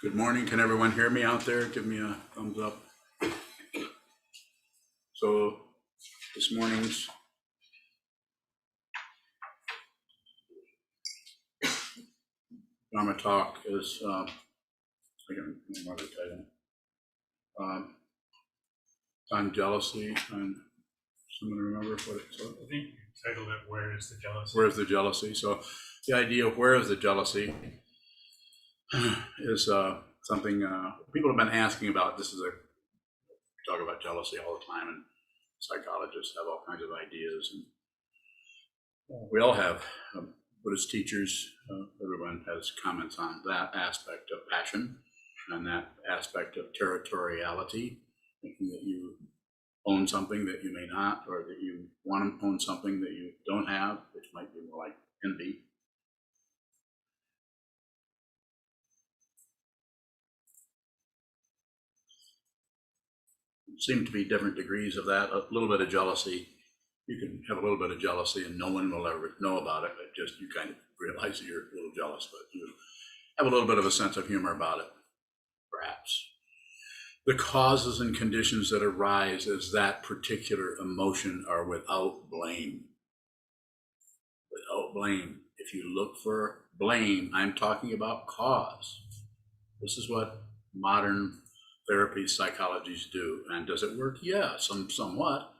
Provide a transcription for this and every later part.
Good morning. Can everyone hear me out there? Give me a thumbs up. So this morning's Dharma talk is, again, another title, on jealousy. And someone remember what it's called? I think you titled it, Where is the Jealousy? Where is the jealousy? So the idea of where is the jealousy is something people have been asking about. This is we talk about jealousy all the time, and psychologists have all kinds of ideas, and we all have Buddhist teachers. Everyone has comments on that aspect of passion and that aspect of territoriality, thinking that you own something that you may not, or that you want to own something that you don't have, which might be more like envy. Seem to be different degrees of that. A little bit of jealousy. You can have a little bit of jealousy and no one will ever know about it, but just you kind of realize that you're a little jealous, but you have a little bit of a sense of humor about it, perhaps. The causes and conditions that arise as that particular emotion are without blame. Without blame. If you look for blame, I'm talking about cause. This is what modern therapy psychologies do. And does it work? Yeah, somewhat.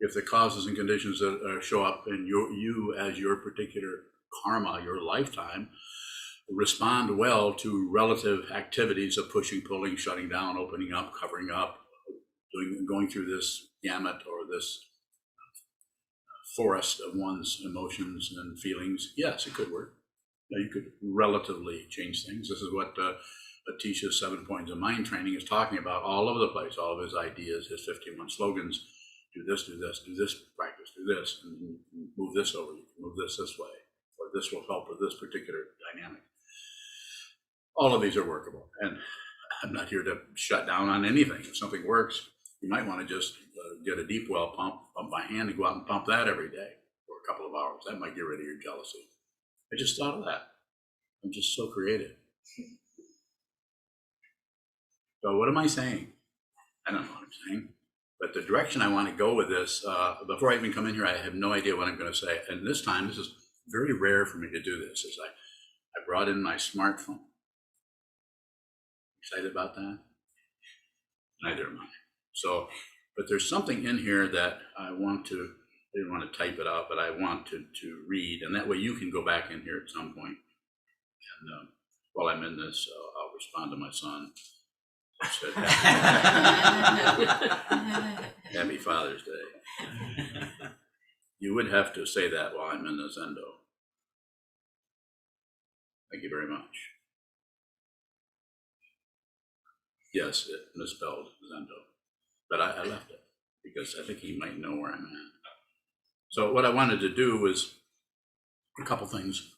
If the causes and conditions that show up in you as your particular karma, your lifetime, respond well to relative activities of pushing, pulling, shutting down, opening up, covering up, going through this gamut or this forest of one's emotions and feelings, yes, it could work. You could relatively change things. This is what Atisha's 7 Points of Mind Training is talking about all over the place. All of his ideas, his 51 slogans: do this, do this, do this practice, do this, and move this over, you can move this way, or this will help with this particular dynamic. All of these are workable, and I'm not here to shut down on anything. If something works, you might want to just get a deep well pump by hand and go out and pump that every day for a couple of hours. That might get rid of your jealousy. I just thought of that. I'm just so creative. So what am I saying? I don't know what I'm saying, but the direction I want to go with this, before I even come in here, I have no idea what I'm going to say. And this time, this is very rare for me to do this, is I brought in my smartphone. Excited about that? Neither am I. So, but there's something in here that I didn't want to type it out, but I want to read, and that way you can go back in here at some point. And while I'm in this, I'll respond to my son. Said, Happy Father's Day. You would have to say that while I'm in the Zendo. Thank you very much. Yes, it misspelled Zendo, but I left it because I think he might know where I'm at. So what I wanted to do was a couple things.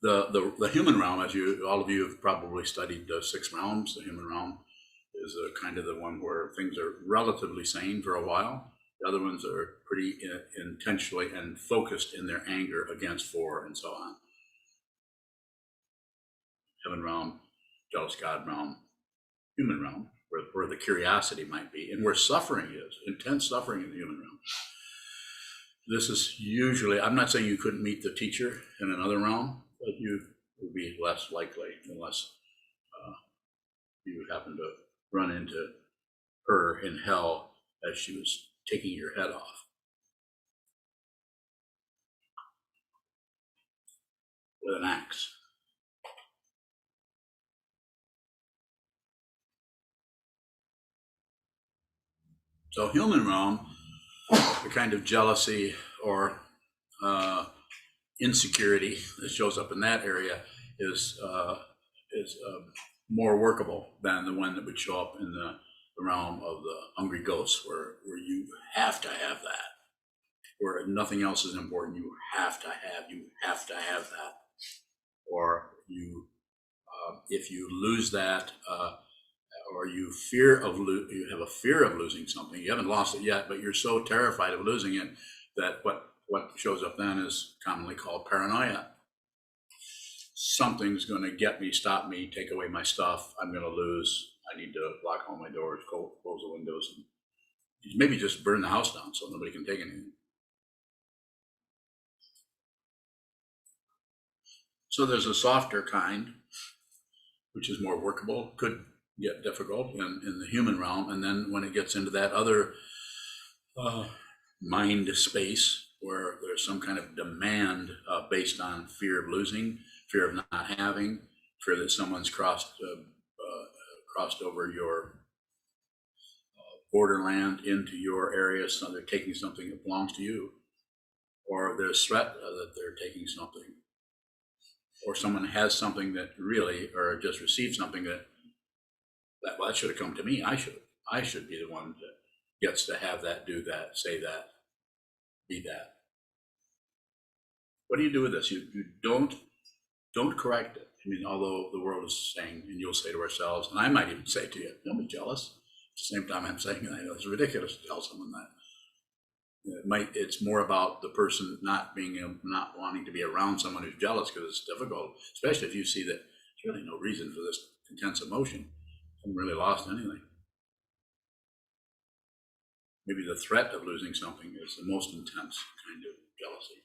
The human realm, as all of you have probably studied the 6 realms. The human realm is kind of the one where things are relatively sane for a while. The other ones are pretty intentionally and focused in their anger against 4 and so on. Heaven realm, jealous God realm, human realm, where the curiosity might be, and where suffering is, intense suffering in the human realm. This is usually, I'm not saying you couldn't meet the teacher in another realm, but you would be less likely unless you happen to run into her in hell as she was taking your head off with an axe. So human realm, the kind of jealousy or insecurity that shows up in that area is more workable than the one that would show up in the realm of the hungry ghosts, where you have to have that, where nothing else is important. You have to have that, or you if you lose that, or you have a fear of losing something. You haven't lost it yet, but you're so terrified of losing it that what shows up then is commonly called paranoia. something's going to get me, stop me, take away my stuff. I'm going to lose. I need to lock all my doors, close the windows, and maybe just burn the house down so nobody can take anything. So there's a softer kind, which is more workable, could get difficult in the human realm. And then when it gets into that other mind space where there's some kind of demand based on fear of losing, fear of not having, fear that someone's crossed over your borderland into your area, so they're taking something that belongs to you, or there's threat that they're taking something, or someone has something that really, or just received something that well, that should have come to me. I should be the one that gets to have that, do that, say that, be that. What do you do with this? You don't correct it. I mean, although the world is saying, and you'll say to ourselves, and I might even say to you, don't be jealous. At the same time, I'm saying, I know it's ridiculous to tell someone that. It's more about the person not wanting to be around someone who's jealous, because it's difficult, especially if you see that there's really no reason for this intense emotion. I haven't really lost anything. Maybe the threat of losing something is the most intense kind of jealousy.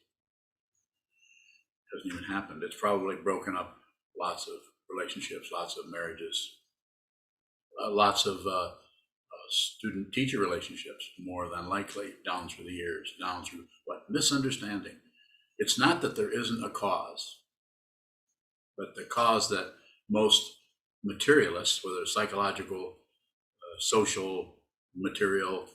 It hasn't even happened. It's probably broken up lots of relationships, lots of marriages, lots of student-teacher relationships, more than likely, down through the years, down through what? Misunderstanding. It's not that there isn't a cause, but the cause that most materialists, whether psychological, social, material,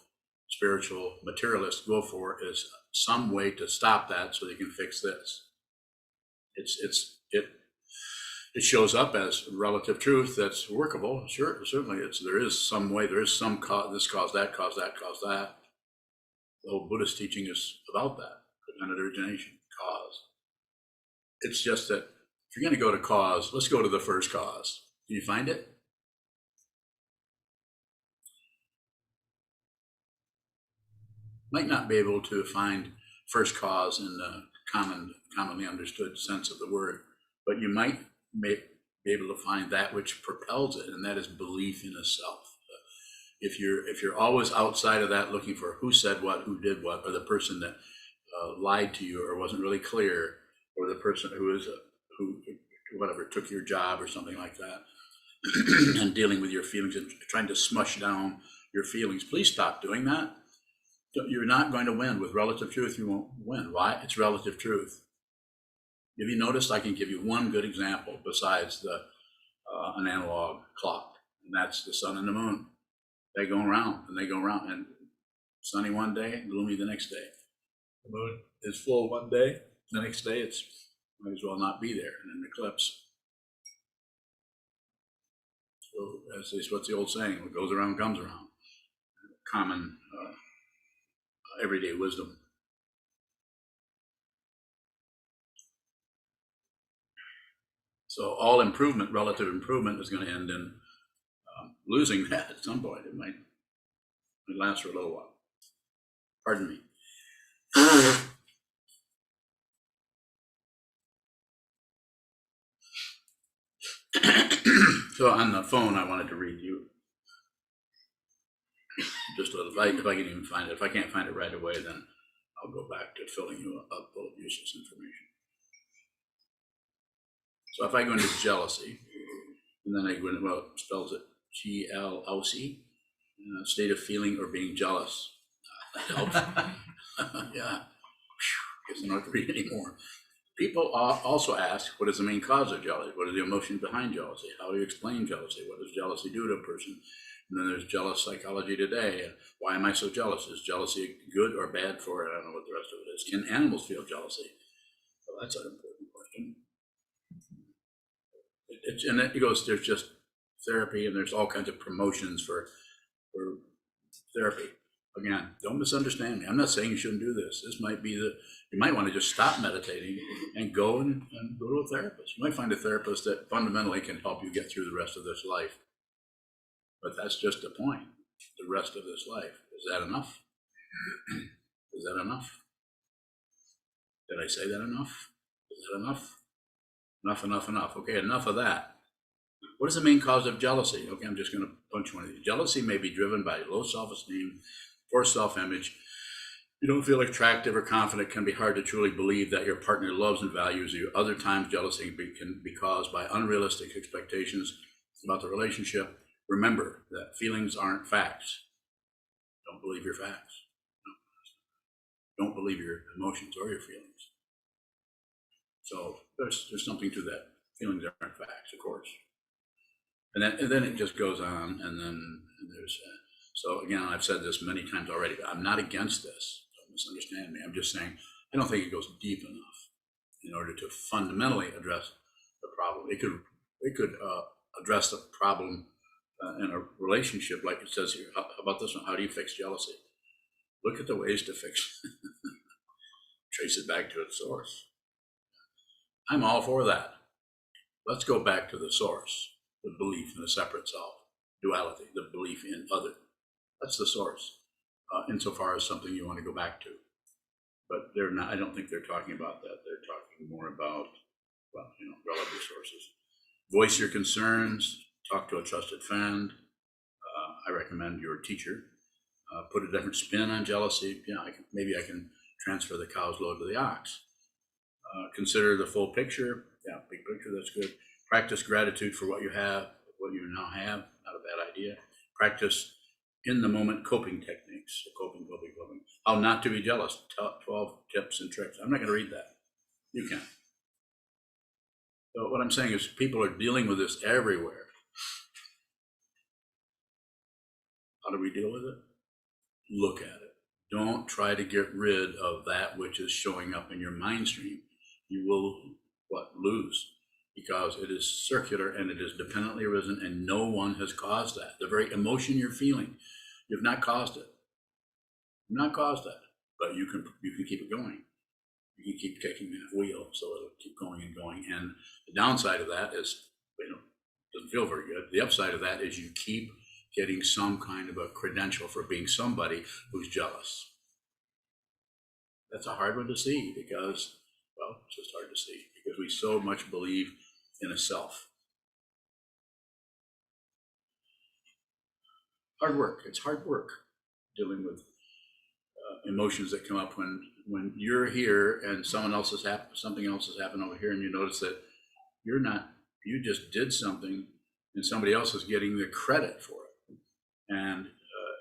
spiritual materialists, go for is some way to stop that so they can fix this. It shows up as relative truth that's workable. Sure, certainly there is some way, there is some cause, this cause that, cause that, cause that. The whole Buddhist teaching is about that, dependent origination, cause. It's just that if you're going to go to cause, let's go to the first cause. Can you find it? Might not be able to find first cause in the commonly understood sense of the word, but you might be able to find that which propels it, and that is belief in a self. If you're always outside of that, looking for who said what, who did what, or the person that lied to you or wasn't really clear, or the person who whatever took your job or something like that, and dealing with your feelings and trying to smush down your feelings, please stop doing that. You're not going to win with relative truth. You won't win. Why? It's relative truth. Have you noticed? I can give you one good example besides an analog clock, and that's the sun and the moon. They go around and they go around, and sunny one day, gloomy the next day. The moon is full one day, the next day it's might as well not be there, in an eclipse. So what's the old saying? What goes around comes around. Common everyday wisdom. So all improvement, relative improvement, is going to end in losing that at some point. It might last for a little while. Pardon me. So on the phone, I wanted to read you just a little, if I can even find it. If I can't find it right away, then I'll go back to filling you up full of useless information. So if I go into jealousy, and then I go into, well, it spells it GLOC, state of feeling or being jealous. That helps. Yeah. Guess I don't have to read anymore. People also ask, what is the main cause of jealousy? What is the emotion behind jealousy? How do you explain jealousy? What does jealousy do to a person? And then there's jealous psychology today. Why am I so jealous? Is jealousy good or bad for it? I don't know what the rest of it is. Can animals feel jealousy? Well, that's an important question. And then it goes, there's just therapy, and there's all kinds of promotions for therapy. Again, don't misunderstand me. I'm not saying you shouldn't do this. This might be you might want to just stop meditating and go and go to a therapist. You might find a therapist that fundamentally can help you get through the rest of this life. But that's just the point. The rest of this life. Is that enough? Is that enough? Did I say that enough? Is that enough? Enough. Okay, enough of that. What is the main cause of jealousy? Okay, I'm just going to punch one of these. Jealousy may be driven by low self-esteem, poor self-image. You don't feel attractive or confident. It can be hard to truly believe that your partner loves and values you. Other times, jealousy can be caused by unrealistic expectations about the relationship. Remember that feelings aren't facts. Don't believe your facts. Don't believe your emotions or your feelings. So there's something to that. Feelings aren't facts, of course. And then it just goes on, and then there's so again, I've said this many times already, but I'm not against this. Don't misunderstand me. I'm just saying I don't think it goes deep enough in order to fundamentally address the problem. It could address the problem in a relationship, like it says here. How about this one? How do you fix jealousy? Look at the ways to fix it. Trace it back to its source. I'm all for that. Let's go back to the source, the belief in a separate self, duality, the belief in other. That's the source, insofar as something you want to go back to. But they're not. I don't think they're talking about that. They're talking more about, well, relative sources. Voice your concerns. Talk to a trusted friend. I recommend your teacher. Put a different spin on jealousy. Maybe I can transfer the cow's load to the ox. Consider the full picture. Yeah, big picture, that's good. Practice gratitude for what you have, what you now have. Not a bad idea. Practice in the moment coping techniques. Coping. How not to be jealous. 12 tips and tricks. I'm not going to read that. You can. So what I'm saying is people are dealing with this everywhere. How do we deal with it? Look at it. Don't try to get rid of that which is showing up in your mind stream. You will, lose, because it is circular and it is dependently arisen, and no one has caused that. The very emotion you're feeling, you've not caused it. You've not caused that, but you can keep it going. You can keep taking that wheel, so it'll keep going and going. And the downside of that is, doesn't feel very good. The upside of that is you keep getting some kind of a credential for being somebody who's jealous. That's a hard one to see because, it's just hard to see because we so much believe in a self. Hard work. It's hard work dealing with emotions that come up when you're here and something else has happened over here, and you notice that you're not. You just did something, and somebody else is getting the credit for it. And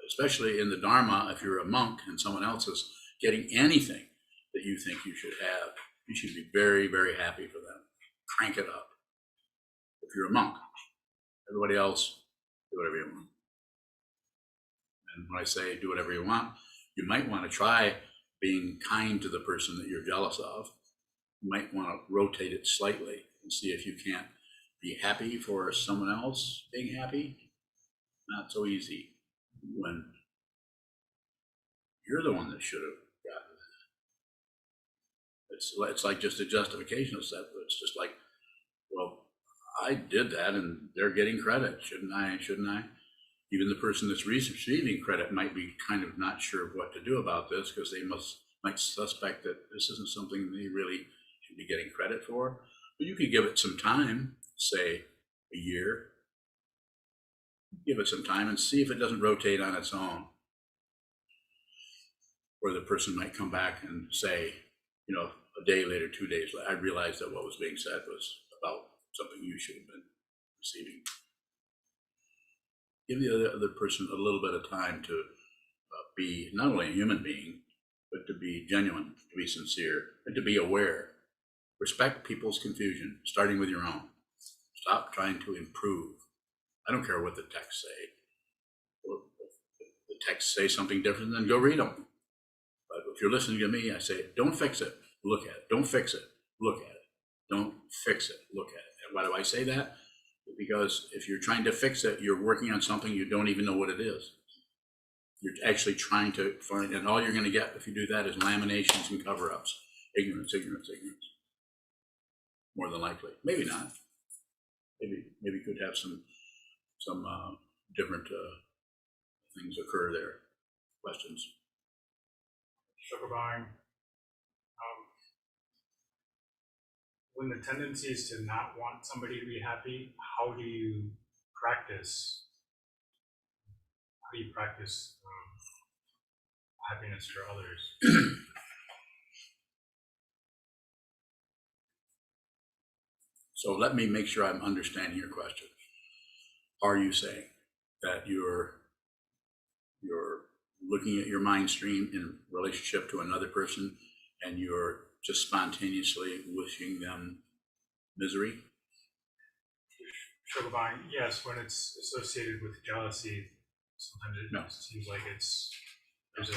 especially in the Dharma, if you're a monk and someone else is getting anything that you think you should have, you should be very, very happy for them. Crank it up. If you're a monk, everybody else, do whatever you want. And when I say do whatever you want, you might want to try being kind to the person that you're jealous of. You might want to rotate it slightly and see if you can't be happy for someone else being happy. Not so easy when you're the one that should have gotten that. It's like just a justification of that. It's just like, I did that and they're getting credit. Shouldn't I? Even the person that's receiving credit might be kind of not sure what to do about this because they might suspect that this isn't something they really should be getting credit for. But you could give it some time, say a year. Give it some time and see if it doesn't rotate on its own. Or the person might come back and say, a day later, 2 days later, I realized that what was being said was about something you should have been receiving. Give the other person a little bit of time to be not only a human being, but to be genuine, to be sincere, and to be aware. Respect people's confusion, starting with your own. Stop trying to improve. I don't care what the texts say. If the texts say something different, then go read them. But if you're listening to me, I say, don't fix it, look at it. Don't fix it, look at it. Don't fix it, look at it. And why do I say that? Because if you're trying to fix it, you're working on something you don't even know what it is. You're actually trying to find, and all you're going to get if you do that is laminations and cover-ups. Ignorance. More than likely. Maybe not. Maybe could have some different things occur there. Questions? Sokuzan, when the tendency is to not want somebody to be happy, how do you practice? How do you practice happiness for others? So let me make sure I'm understanding your question. Are you saying that you're looking at your mind stream in relationship to another person and you're just spontaneously wishing them misery? Sokuzan, yes, when it's associated with jealousy, sometimes it seems like there's an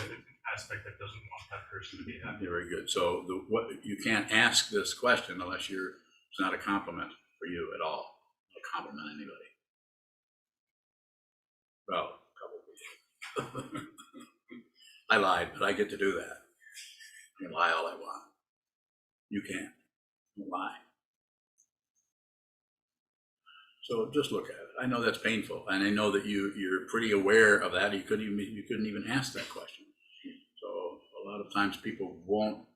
aspect that doesn't want that person to be happy. Very good. So what you can't ask this question unless it's not a compliment for you at all. Don't compliment anybody. Well, a couple people. I lied, but I get to do that. I can lie all I want. You can't. Don't lie. So just look at it. I know that's painful, and I know that you're pretty aware of that. You couldn't even ask that question. So a lot of times people won't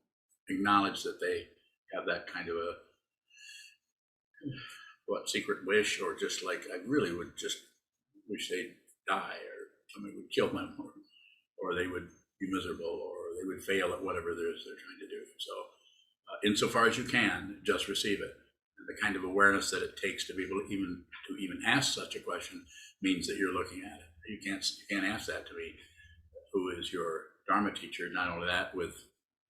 acknowledge that they have that kind of a secret wish, or just like, I really would just wish they'd die, or somebody would kill them, or they would be miserable, or they would fail at whatever it is they're trying to do. So insofar as you can, just receive it. And the kind of awareness that it takes to be able to even ask such a question means that you're looking at it. You can't ask that to me, who is your Dharma teacher. Not only that, with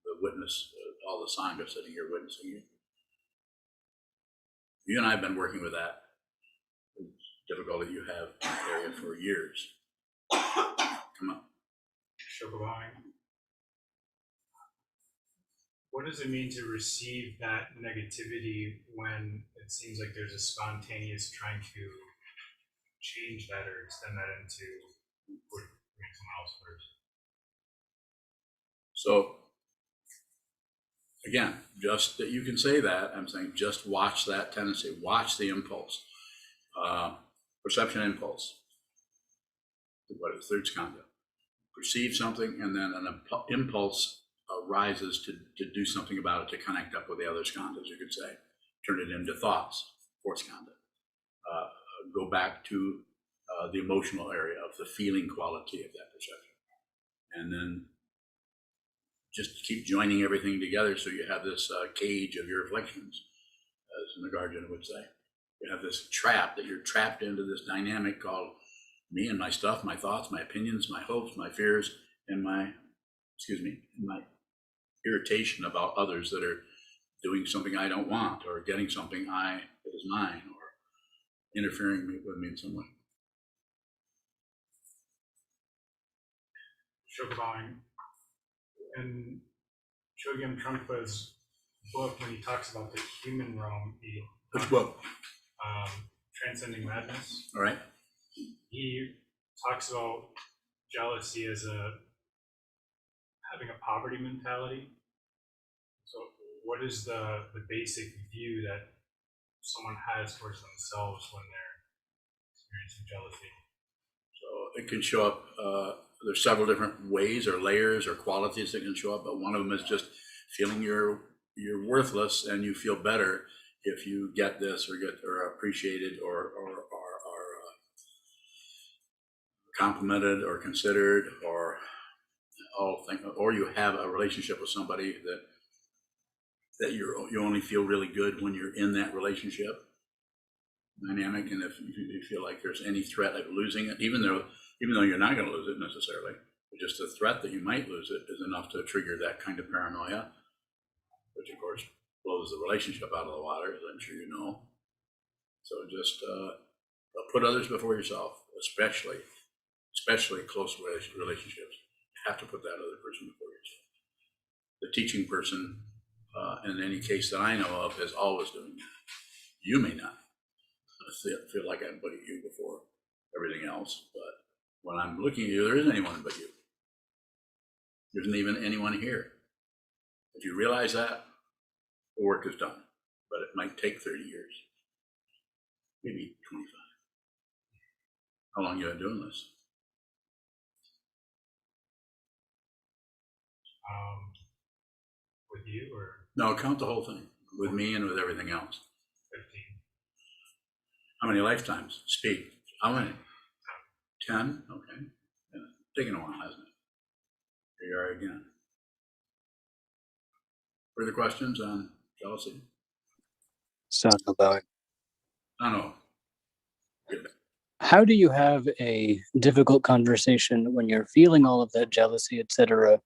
the witness, all the Sangha sitting here witnessing you. You and I have been working with that difficulty you have in that area for years. Come on. Sokuzan, what does it mean to receive that negativity when it seems like there's a spontaneous trying to change that or extend that into bring someone else first? So again, just that you can say that, I'm saying just watch that tendency, watch the impulse. Perception impulse. What is third skandha? Perceive something, and then an impulse arises to do something about it, to connect up with the other skandhas, you could say. Turn it into thoughts, fourth skandha. Go back to the emotional area of the feeling quality of that perception. And then just keep joining everything together so you have this cage of your reflections, as Nagarjuna would say. You have this trap that you're trapped into, this dynamic called me and my stuff, my thoughts, my opinions, my hopes, my fears, and my irritation about others that are doing something I don't want, or getting something that is mine, or interfering with me in some way. Sokuzan, in Chogyam Trungpa's book, when he talks about the human realm, Which book? Transcending Madness. All right. He talks about jealousy as having a poverty mentality. So what is the basic view that someone has towards themselves when they're experiencing jealousy? So it can show up, there's several different ways or layers or qualities that can show up, but one of them is just feeling you're worthless, and you feel better if you get this, or appreciated, or complimented, or considered, or or you have a relationship with somebody that you only feel really good when you're in that relationship dynamic. And if you feel like there's any threat of losing it, even though you're not going to lose it necessarily, but just the threat that you might lose it is enough to trigger that kind of paranoia, which of course blows the relationship out of the water, as I'm sure you know. So just put others before yourself, especially close relationships. You have to put that other person before yourself. The teaching person, in any case that I know of, is always doing that. You may not feel like I'm putting you before everything else, but when I'm looking at you, there isn't anyone but you. There isn't even anyone here. If you realize that, the work is done, but it might take 30 years, maybe 25. How long you been doing this? With you, or? No, count the whole thing. with me and with everything else. 15. How many lifetimes? Speak. How many? 10? Okay. Yeah. Taken a while, hasn't it? Here you are again. Further questions on jealousy? Sound about. I don't know. How do you have a difficult conversation when you're feeling all of that jealousy, etc.,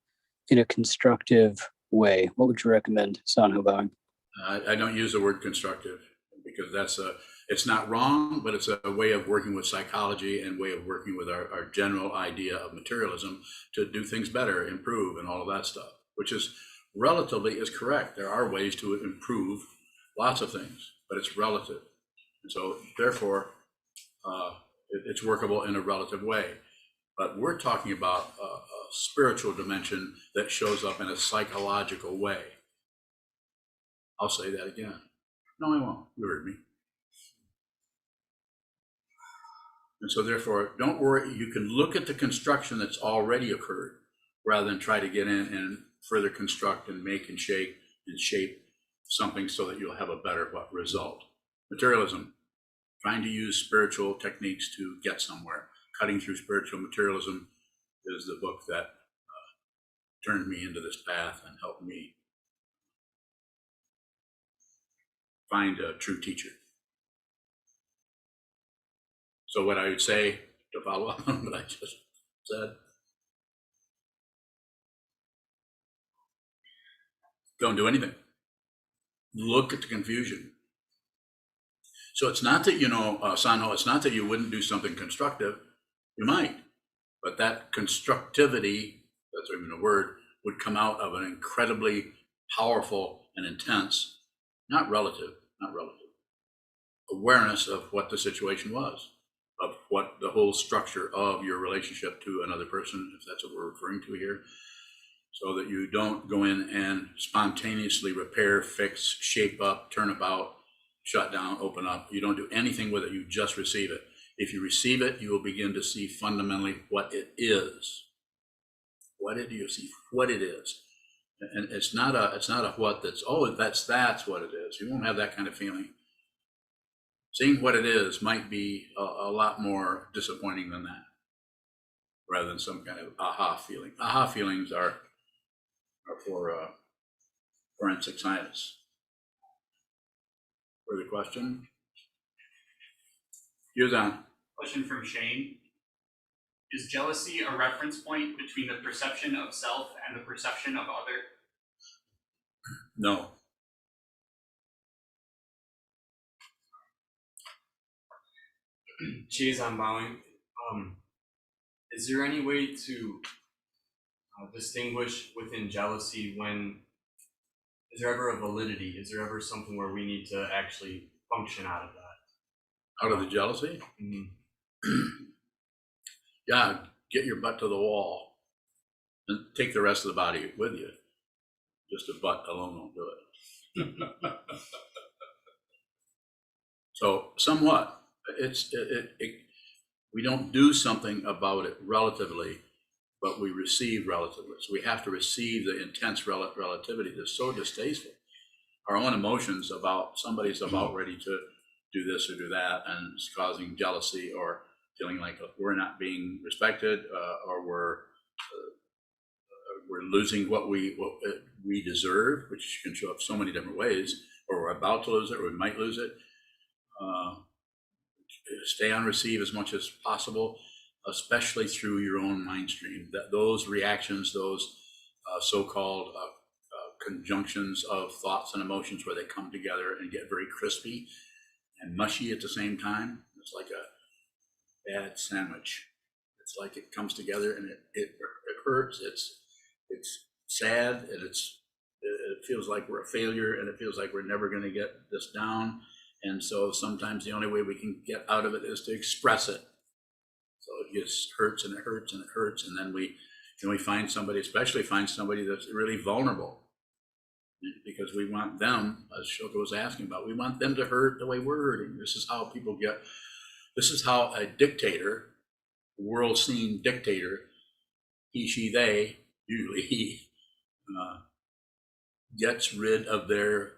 in a constructive way? What would you recommend, Sanho Bowing? I don't use the word constructive because it's not wrong, but it's a way of working with psychology and way of working with our general idea of materialism to do things better, improve, and all of that stuff, which is relatively is correct. There are ways to improve lots of things, but it's relative. And so therefore, it's workable in a relative way. But we're talking about a spiritual dimension that shows up in a psychological way. I'll say that again. No, I won't. You heard me. And so therefore, don't worry. You can look at the construction that's already occurred rather than try to get in and further construct and make and shape something so that you'll have a better result. Materialism, trying to use spiritual techniques to get somewhere. Cutting Through Spiritual Materialism is the book that turned me into this path and helped me find a true teacher. So what I would say to follow up on what I just said, don't do anything. Look at the confusion. So it's not that, Sanho, it's not that you wouldn't do something constructive. You might, but that constructivity, that's even a word, would come out of an incredibly powerful and intense, not relative, awareness of what the situation was, of what the whole structure of your relationship to another person, if that's what we're referring to here, so that you don't go in and spontaneously repair, fix, shape up, turn about, shut down, open up. You don't do anything with it. You just receive it. If you receive it, you will begin to see fundamentally what it is. What it you see what it is. And it's not a what that's that's what it is. You won't have that kind of feeling. Seeing what it is might be a lot more disappointing than that, rather than some kind of aha feeling. Aha feelings are for forensic scientists. Further question? Sokuzan. Question from Shane. Is jealousy a reference point between the perception of self and the perception of other? No. Sokuzan bowing. Is there any way to distinguish within jealousy when, is there ever a validity? Is there ever something where we need to actually function out of that? Out of the jealousy? Mm-hmm. Yeah, get your butt to the wall and take the rest of the body with you. Just a butt alone won't do it. So somewhat, we don't do something about it relatively, but we receive relatively. So we have to receive the intense relativity that's so distasteful. Our own emotions about somebody's about ready to do this or do that, and it's causing jealousy or feeling like we're not being respected, or we're losing what we deserve, which can show up so many different ways, or we're about to lose it, or we might lose it. Stay on receive as much as possible, especially through your own mind stream. That those reactions, those so-called conjunctions of thoughts and emotions where they come together and get very crispy and mushy at the same time. It's like a bad sandwich. It's like it comes together and it hurts. It's sad, and it feels like we're a failure, and it feels like we're never going to get this down. And so sometimes the only way we can get out of it is to express it. So it just hurts and it hurts and it hurts. And then we find somebody, especially find somebody that's really vulnerable, because we want them, as Shoko was asking about, we want them to hurt the way we're hurting. This is how a dictator, world scene dictator, he, she, they, usually he, gets rid of their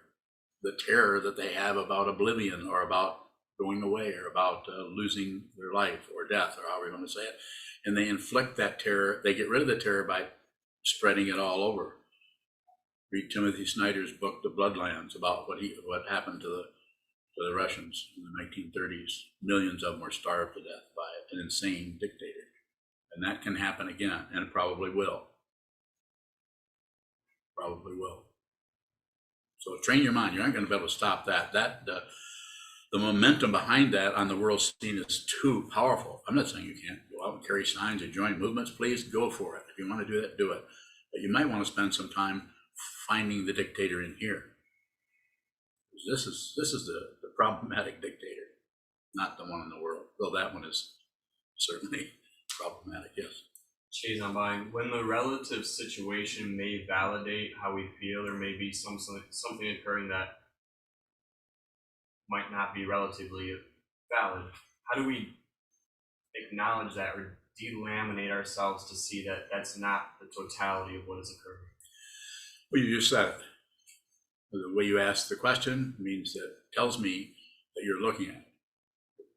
the terror that they have about oblivion or about going away or about losing their life or death or however you want to say it. And they inflict that terror. They get rid of the terror by spreading it all over. Read Timothy Snyder's book, The Bloodlands, about what happened to the Russians in the 1930s. Millions of them were starved to death by an insane dictator. And that can happen again, and it probably will. Probably will. So train your mind. You're not going to be able to stop that. The momentum behind that on the world scene is too powerful. I'm not saying you can't go out and carry signs or join movements. Please go for it. If you want to do that, do it. But you might want to spend some time finding the dictator in here. This is the problematic dictator, not the one in the world. Though that one is certainly problematic, yes. Stays on buying. When the relative situation may validate how we feel, there may be something occurring that might not be relatively valid. How do we acknowledge that or delaminate ourselves to see that that's not the totality of what is occurring? Well, you just said it. The way you ask the question means that tells me that you're looking at it.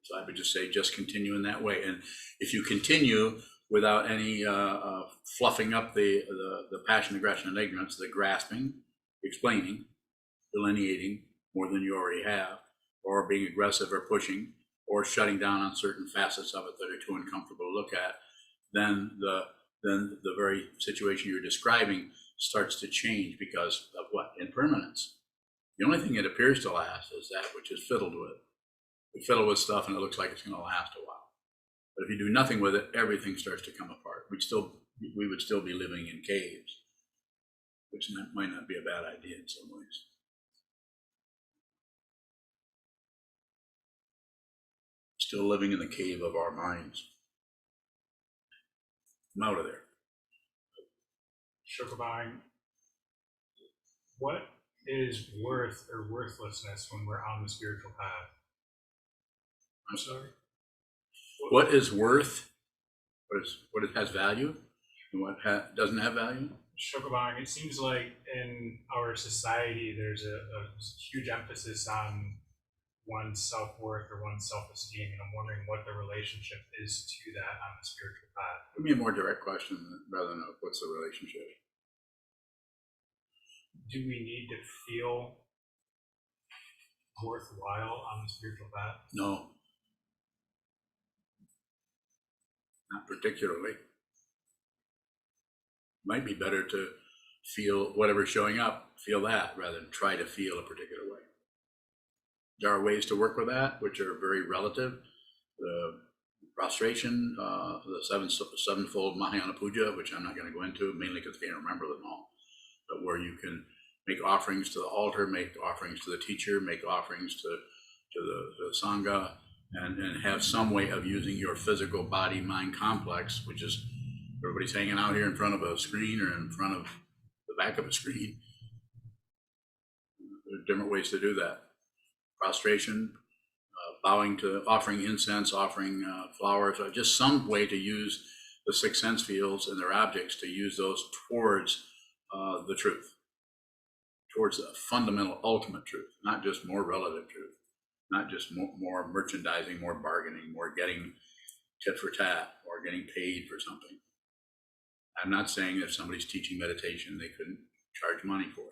So I would just say, just continue in that way. And if you continue without any fluffing up the passion, aggression, and ignorance, the grasping, explaining, delineating more than you already have, or being aggressive or pushing, or shutting down on certain facets of it that are too uncomfortable to look at, then the very situation you're describing starts to change because of what? Impermanence. The only thing that appears to last is that which is fiddled with. We fiddle with stuff and it looks like it's going to last a while. But if you do nothing with it, everything starts to come apart. We would still be living in caves, which might not be a bad idea in some ways. Still living in the cave of our minds. I'm out of there. Sokuzan, what is worth or worthlessness when we're on the spiritual path? I'm sorry? What is worth? What it has value? And what doesn't have value? Sokuzan, it seems like in our society there's a huge emphasis on one's self-worth or one's self-esteem, and I'm wondering what the relationship is to that on the spiritual path. Give me a more direct question rather than what's the relationship. Do we need to feel worthwhile on the spiritual path? No. Not particularly. Might be better to feel whatever's showing up, feel that, rather than try to feel a particular way. There are ways to work with that, which are very relative. The prostration, the sevenfold Mahayana Puja, which I'm not going to go into, mainly because I can't remember them all, but where you can make offerings to the altar, make offerings to the teacher, make offerings to the Sangha, and have some way of using your physical body-mind complex, which is everybody's hanging out here in front of a screen or in front of the back of a screen. There are different ways to do that. Prostration, bowing to, offering incense, offering flowers, or just some way to use the six sense fields and their objects to use those towards the truth, towards the fundamental ultimate truth, not just more relative truth, not just more merchandising, more bargaining, more getting tit for tat, or getting paid for something. I'm not saying if somebody's teaching meditation, they couldn't charge money for it.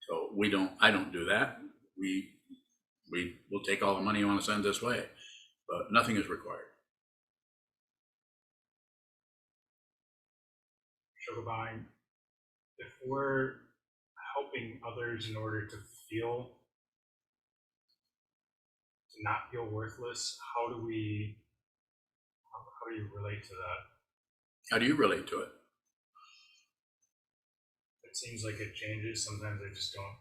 So I don't do that. We will take all the money you want to send this way, but nothing is required. Sokuzan, if we're helping others in order to not feel worthless, how do you relate to that? How do you relate to it? It seems like it changes. Sometimes I just don't.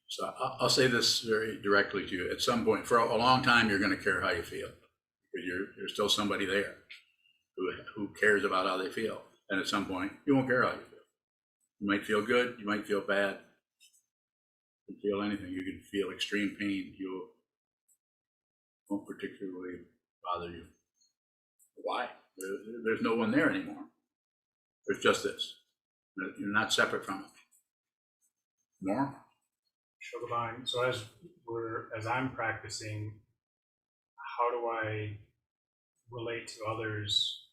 So I'll say this very directly to you. At some point, for a long time, you're going to care how you feel, because you're still somebody there who cares about how they feel. And at some point, you won't care how you feel. You might feel good. You might feel bad. You can feel anything. You can feel extreme pain. You won't particularly bother you. Why? There's no one there anymore. There's just this. You're not separate from it. More? Sokuzan, so as I'm practicing, how do I relate to others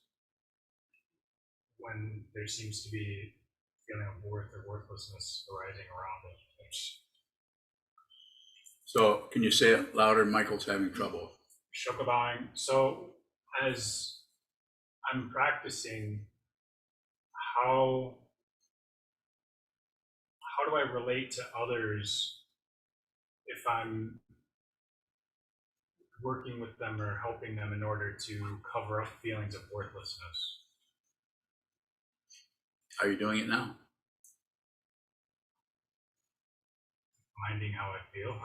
when there seems to be a feeling of worth or worthlessness arising around it? So can you say it louder? Michael's having trouble. Sokuzan, so as I'm practicing, how do I relate to others if I'm working with them or helping them in order to cover up feelings of worthlessness? Are you doing it now? Minding how I feel.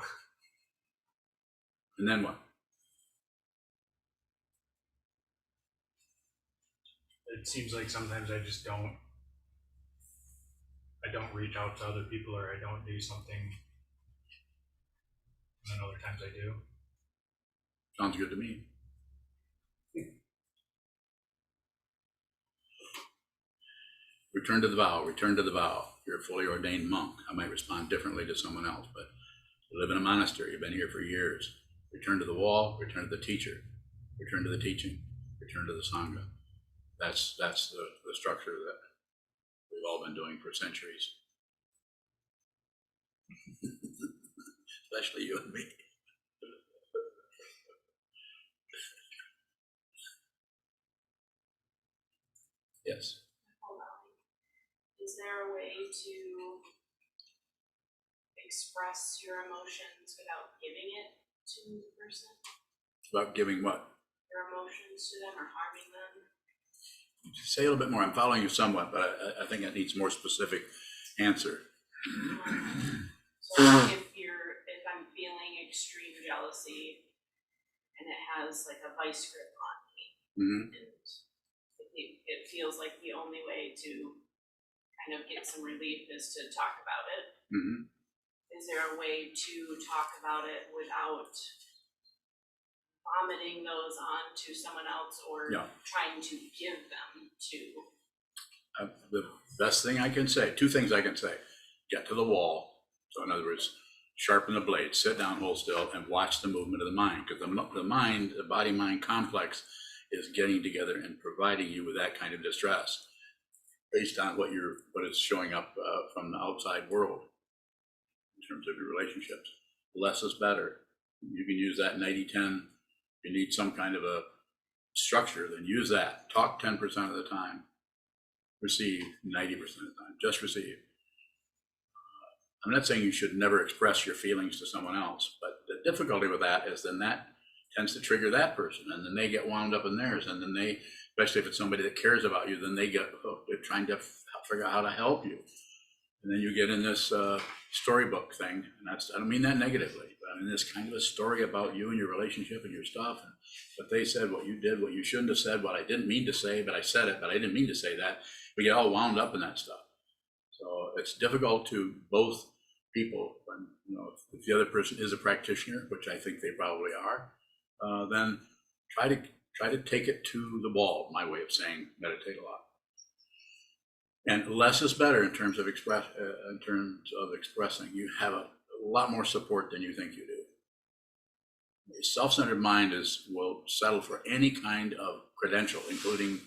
And then what? It seems like sometimes I don't reach out to other people, or I don't do something, and then other times I do. Sounds good to me. Return to the vow, return to the vow. You're a fully ordained monk. I might respond differently to someone else, but you live in a monastery, you've been here for years. Return to the wall, return to the teacher, return to the teaching, return to the Sangha. That's the structure that we've all been doing for centuries. Especially you and me. Yes. Is there a way to express your emotions without giving it to the person? About giving what? Your emotions to them or harming them? Say a little bit more. I'm following you somewhat, but I think it needs more specific answer. So if I'm feeling extreme jealousy and it has like a vice grip on me, and it feels like the only way to kind of get some relief is to talk about it. Is there a way to talk about it without vomiting those on to someone else or trying to give them to? The best thing I can say, two things I can say: get to the wall. So in other words, sharpen the blade, sit down, hold still, and watch the movement of the mind. Because the mind, the body-mind complex is getting together and providing you with that kind of distress based on what is showing up from the outside world in terms of your relationships. Less is better. You can use that 90-10. If you need some kind of a structure, then use that. Talk 10% of the time. Receive 90% of the time. Just receive. I'm not saying you should never express your feelings to someone else, but the difficulty with that is then that tends to trigger that person, and then they get wound up in theirs, and then they, especially if it's somebody that cares about you, then they get hooked. They're trying to figure out how to help you. And then you get in this storybook thing, and I don't mean that negatively, but I mean this kind of a story about you and your relationship and your stuff, and what they said, what you did, what you shouldn't have said, what I didn't mean to say, but I said it, but I didn't mean to say that. We get all wound up in that stuff. So it's difficult to both people, when, if the other person is a practitioner, which I think they probably are, then try to take it to the wall. My way of saying meditate a lot. And less is better in terms of expressing. You have a lot more support than you think you do. A self-centered mind will settle for any kind of credential, including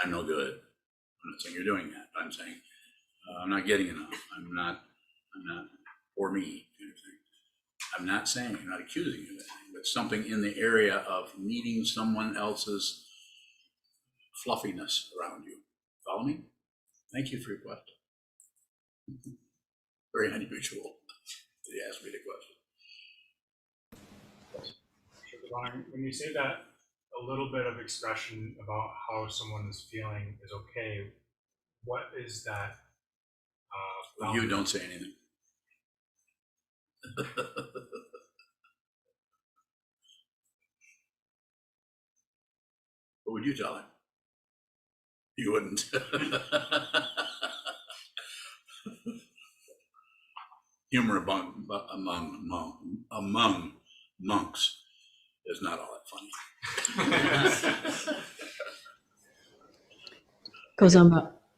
I'm no good. I'm not saying you're doing that, but I'm saying I'm not getting enough. I'm not for me, kind of thing. I'm not saying, I'm not accusing you of anything, but something in the area of needing someone else's fluffiness around you. Follow me? Thank you for your question. Very unusual that you asked me the question. When you say that a little bit of expression about how someone is feeling is okay, what is that? You don't say anything. What would you tell him? You wouldn't. Humor among monks is not all that funny.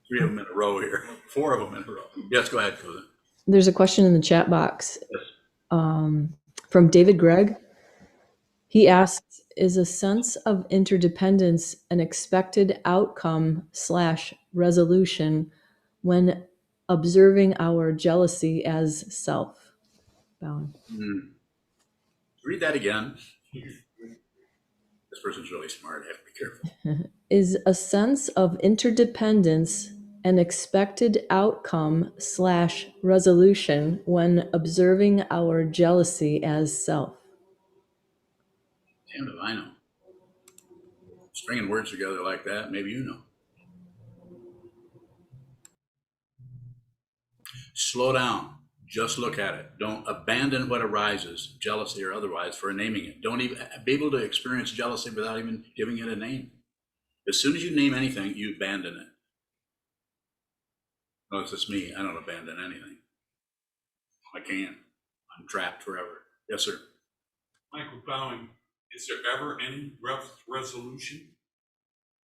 3 of them in a row here, 4 of them in a row. Yes, go ahead, Sokuzan. There's a question in the chat box Yes. from David Gregg. He asks, is a sense of interdependence an expected outcome / resolution when observing our jealousy as self? Bowen. Read that again. This person's really smart. I have to be careful. Is a sense of interdependence an expected outcome / resolution when observing our jealousy as self? Damn if I know. Stringing words together like that, maybe you know. Slow down. Just look at it. Don't abandon what arises, jealousy or otherwise, for naming it. Don't even be able to experience jealousy without even giving it a name. As soon as you name anything, you abandon it. Oh, it's just me. I don't abandon anything. I can't. I'm trapped forever. Yes, sir. Michael Bowing, is there ever any resolution?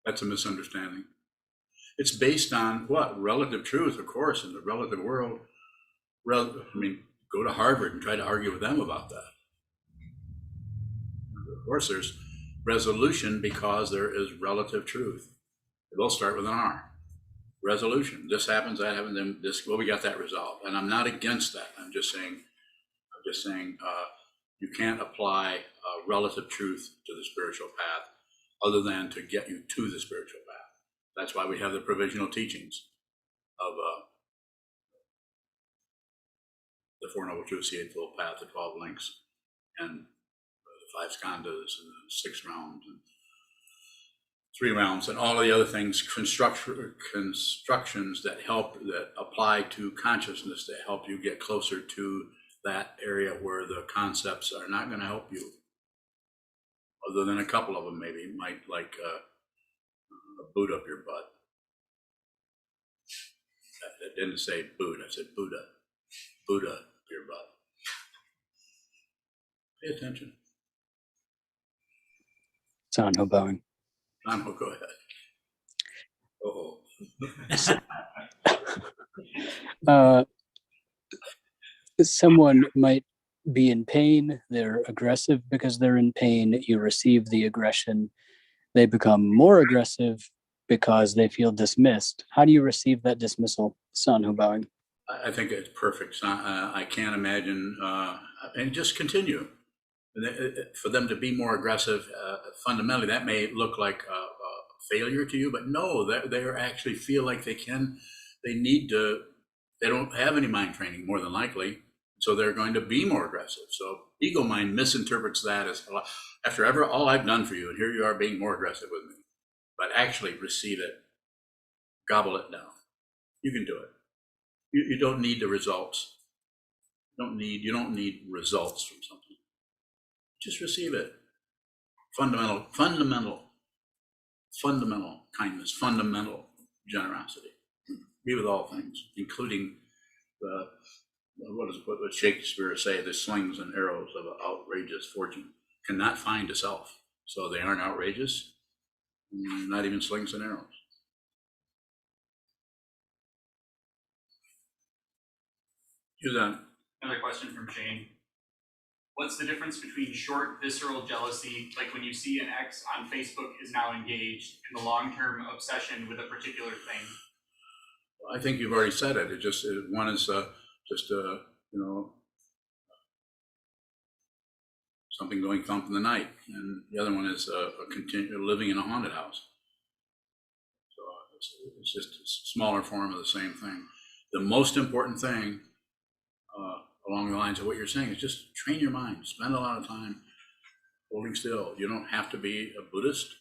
That's a misunderstanding. It's based on what? Relative truth, of course, in the relative world. Go to Harvard and try to argue with them about that. Of course, there's resolution because there is relative truth. They'll start with an R. Resolution. This happens, that happens, then this. Well, we got that resolved, and I'm not against that. I'm just saying you can't apply relative truth to the spiritual path, other than to get you to the spiritual path. That's why we have the provisional teachings of the Four Noble Truths, the Eightfold Path, the 12 links, and the 5 skandhas, and the 6 rounds, and 3 rounds, and all of the other things, constructions that apply to consciousness that help you get closer to that area where the concepts are not going to help you, other than a couple of them maybe might, like a boot up your butt. I didn't say boot, I said Buddha. Buddha up your butt. Pay attention. Sanho bowing. Sanho, go ahead. Someone might be in pain, they're aggressive because they're in pain, you receive the aggression, they become more aggressive because they feel dismissed. How do you receive that dismissal, Sanho bowing? I think it's perfect. I can't imagine, and just continue. For them to be more aggressive, fundamentally, that may look like a failure to you, but no, they actually feel like they need to, they don't have any mind training, more than likely, so they're going to be more aggressive. So ego mind misinterprets that as, after all I've done for you, and here you are being more aggressive with me. But actually receive it, gobble it down. You can do it. You don't need the results. You don't need results from something. Just receive it. Fundamental kindness, fundamental generosity. Be with all things, including what Shakespeare say, the slings and arrows of an outrageous fortune cannot find a self. So they aren't outrageous, not even slings and arrows. Another question from Shane. What's the difference between short, visceral jealousy, like when you see an ex on Facebook is now engaged, and the long-term obsession with a particular thing? I think you've already said it. One is something going thump in the night, and the other one is living in a haunted house. So it's just a smaller form of the same thing. The most important thing, along the lines of what you're saying, is just train your mind. Spend a lot of time holding still. You don't have to be a Buddhist.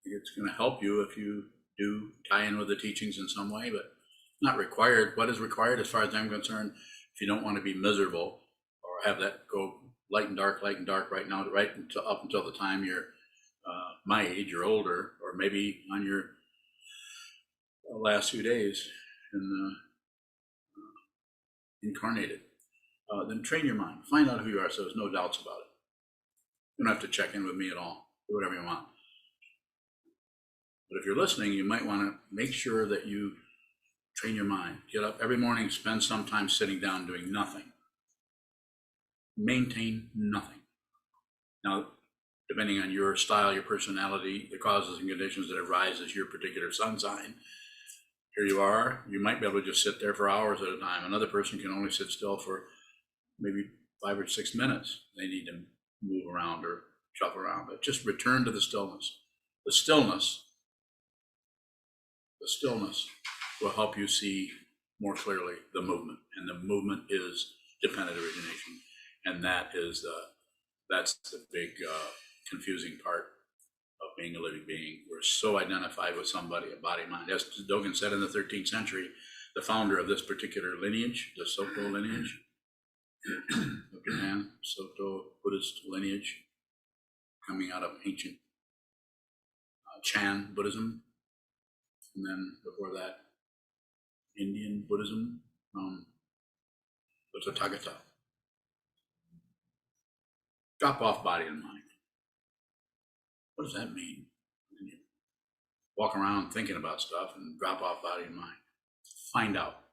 It's going to help you if you do tie in with the teachings in some way, but not required. What is required, as far as I'm concerned, if you don't want to be miserable or have that go light and dark right now, up until the time you're my age or older, or maybe on your last few days incarnated. Then train your mind. Find out who you are, so there's no doubts about it. You don't have to check in with me at all. Do whatever you want. But if you're listening, you might want to make sure that you train your mind. Get up every morning, spend some time sitting down doing nothing. Maintain nothing. Now, depending on your style, your personality, the causes and conditions that arise as your particular sun sign, here you are, you might be able to just sit there for hours at a time. Another person can only sit still for maybe 5 or 6 minutes. They need to move around or shuffle around, but just return to the stillness. The stillness will help you see more clearly the movement, and the movement is dependent origination, and that's the big confusing part of being a living being. We're so identified with somebody, a body, mind. As Dogen said in the 13th century, the founder of this particular lineage, the Soto lineage of Japan, Soto Buddhist lineage, coming out of ancient Chan Buddhism, and then before that, Indian Buddhism from the Tathagata. Drop off body and mind. What does that mean? You walk around thinking about stuff and drop off body and mind. Find out.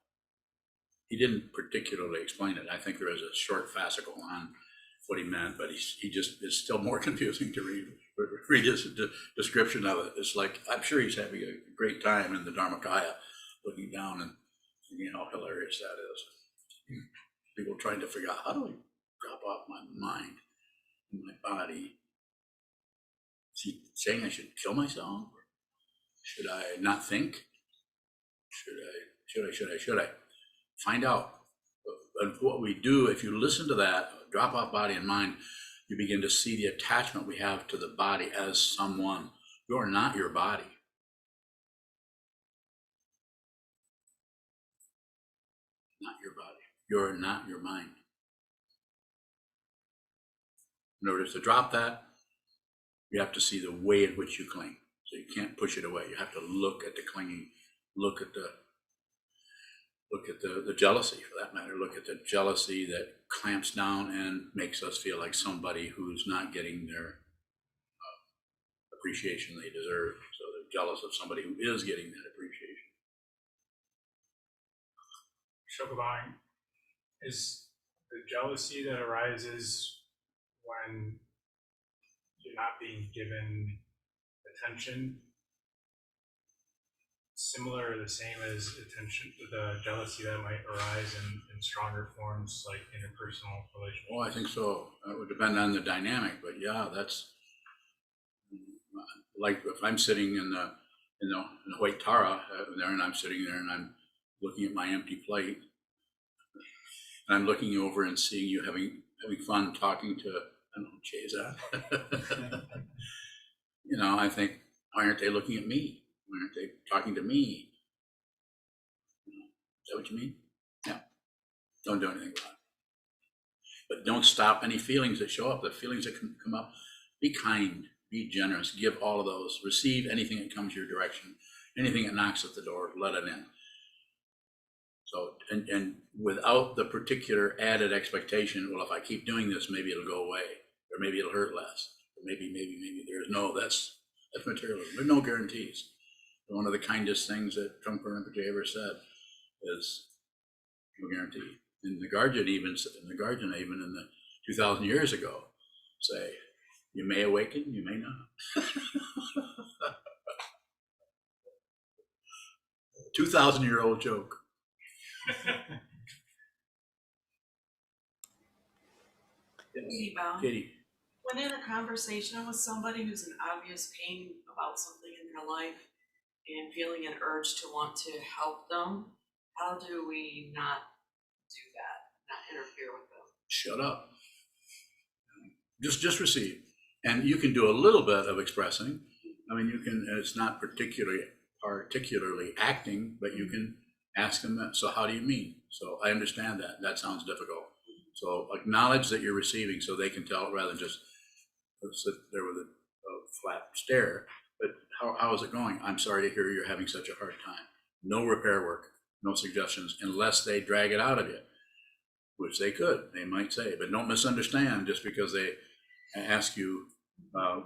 He didn't particularly explain it. I think there is a short fascicle on what he meant, but he just is still more confusing to read. Read his description of it. It's like, I'm sure he's having a great time in the Dharmakaya, looking down and thinking how hilarious that is. People trying to figure out, how do I drop off my mind and my body? Is he saying I should kill myself? Should I not think? Should I? Find out. And what we do, if you listen to that, drop off body and mind, you begin to see the attachment we have to the body as someone. You're not your body. Not your body. You're not your mind. In order to drop that, you have to see the way in which you cling. So you can't push it away. You have to look at the clinging, look at the jealousy, for that matter. Look at the jealousy that clamps down and makes us feel like somebody who's not getting their appreciation they deserve. So they're jealous of somebody who is getting that appreciation. Sokuzan, is the jealousy that arises when you're not being given attention similar or the same as attention, the jealousy that might arise in stronger forms like interpersonal relationships? Oh, I think so. It would depend on the dynamic, but yeah, that's like if I'm sitting in the white Tara there, and I'm sitting there and I'm looking at my empty plate, and I'm looking over and seeing you having fun talking to, I don't know, Cheza. I think, why aren't they looking at me? Why aren't they talking to me? Is that what you mean? Yeah. Don't do anything about it. But don't stop any feelings that show up. The feelings that come up, be kind, be generous, give all of those. Receive anything that comes your direction. Anything that knocks at the door, let it in. So, and without the particular added expectation, well, if I keep doing this, maybe it'll go away, or maybe it'll hurt less, or maybe there's no, that's materialism. There's no guarantees. One of the kindest things that Trungpa Rinpoche ever said is no guarantee. In the Guardian, even in the 2,000 years ago, say, you may awaken, you may not. 2,000-year-old joke. Katie. When in a conversation with somebody who's in obvious pain about something in their life and feeling an urge to want to help them, how do we not do that, not interfere with them? Shut up. Just receive. And you can do a little bit of expressing. I mean, you can, it's not particularly acting, but you can ask them that. So how do you mean? So I understand that. That sounds difficult. So acknowledge that you're receiving so they can tell, rather than just sit there with a flat stare. But how is it going? I'm sorry to hear you're having such a hard time. No repair work, no suggestions, unless they drag it out of you, which they could, they might say. But don't misunderstand just because they ask you,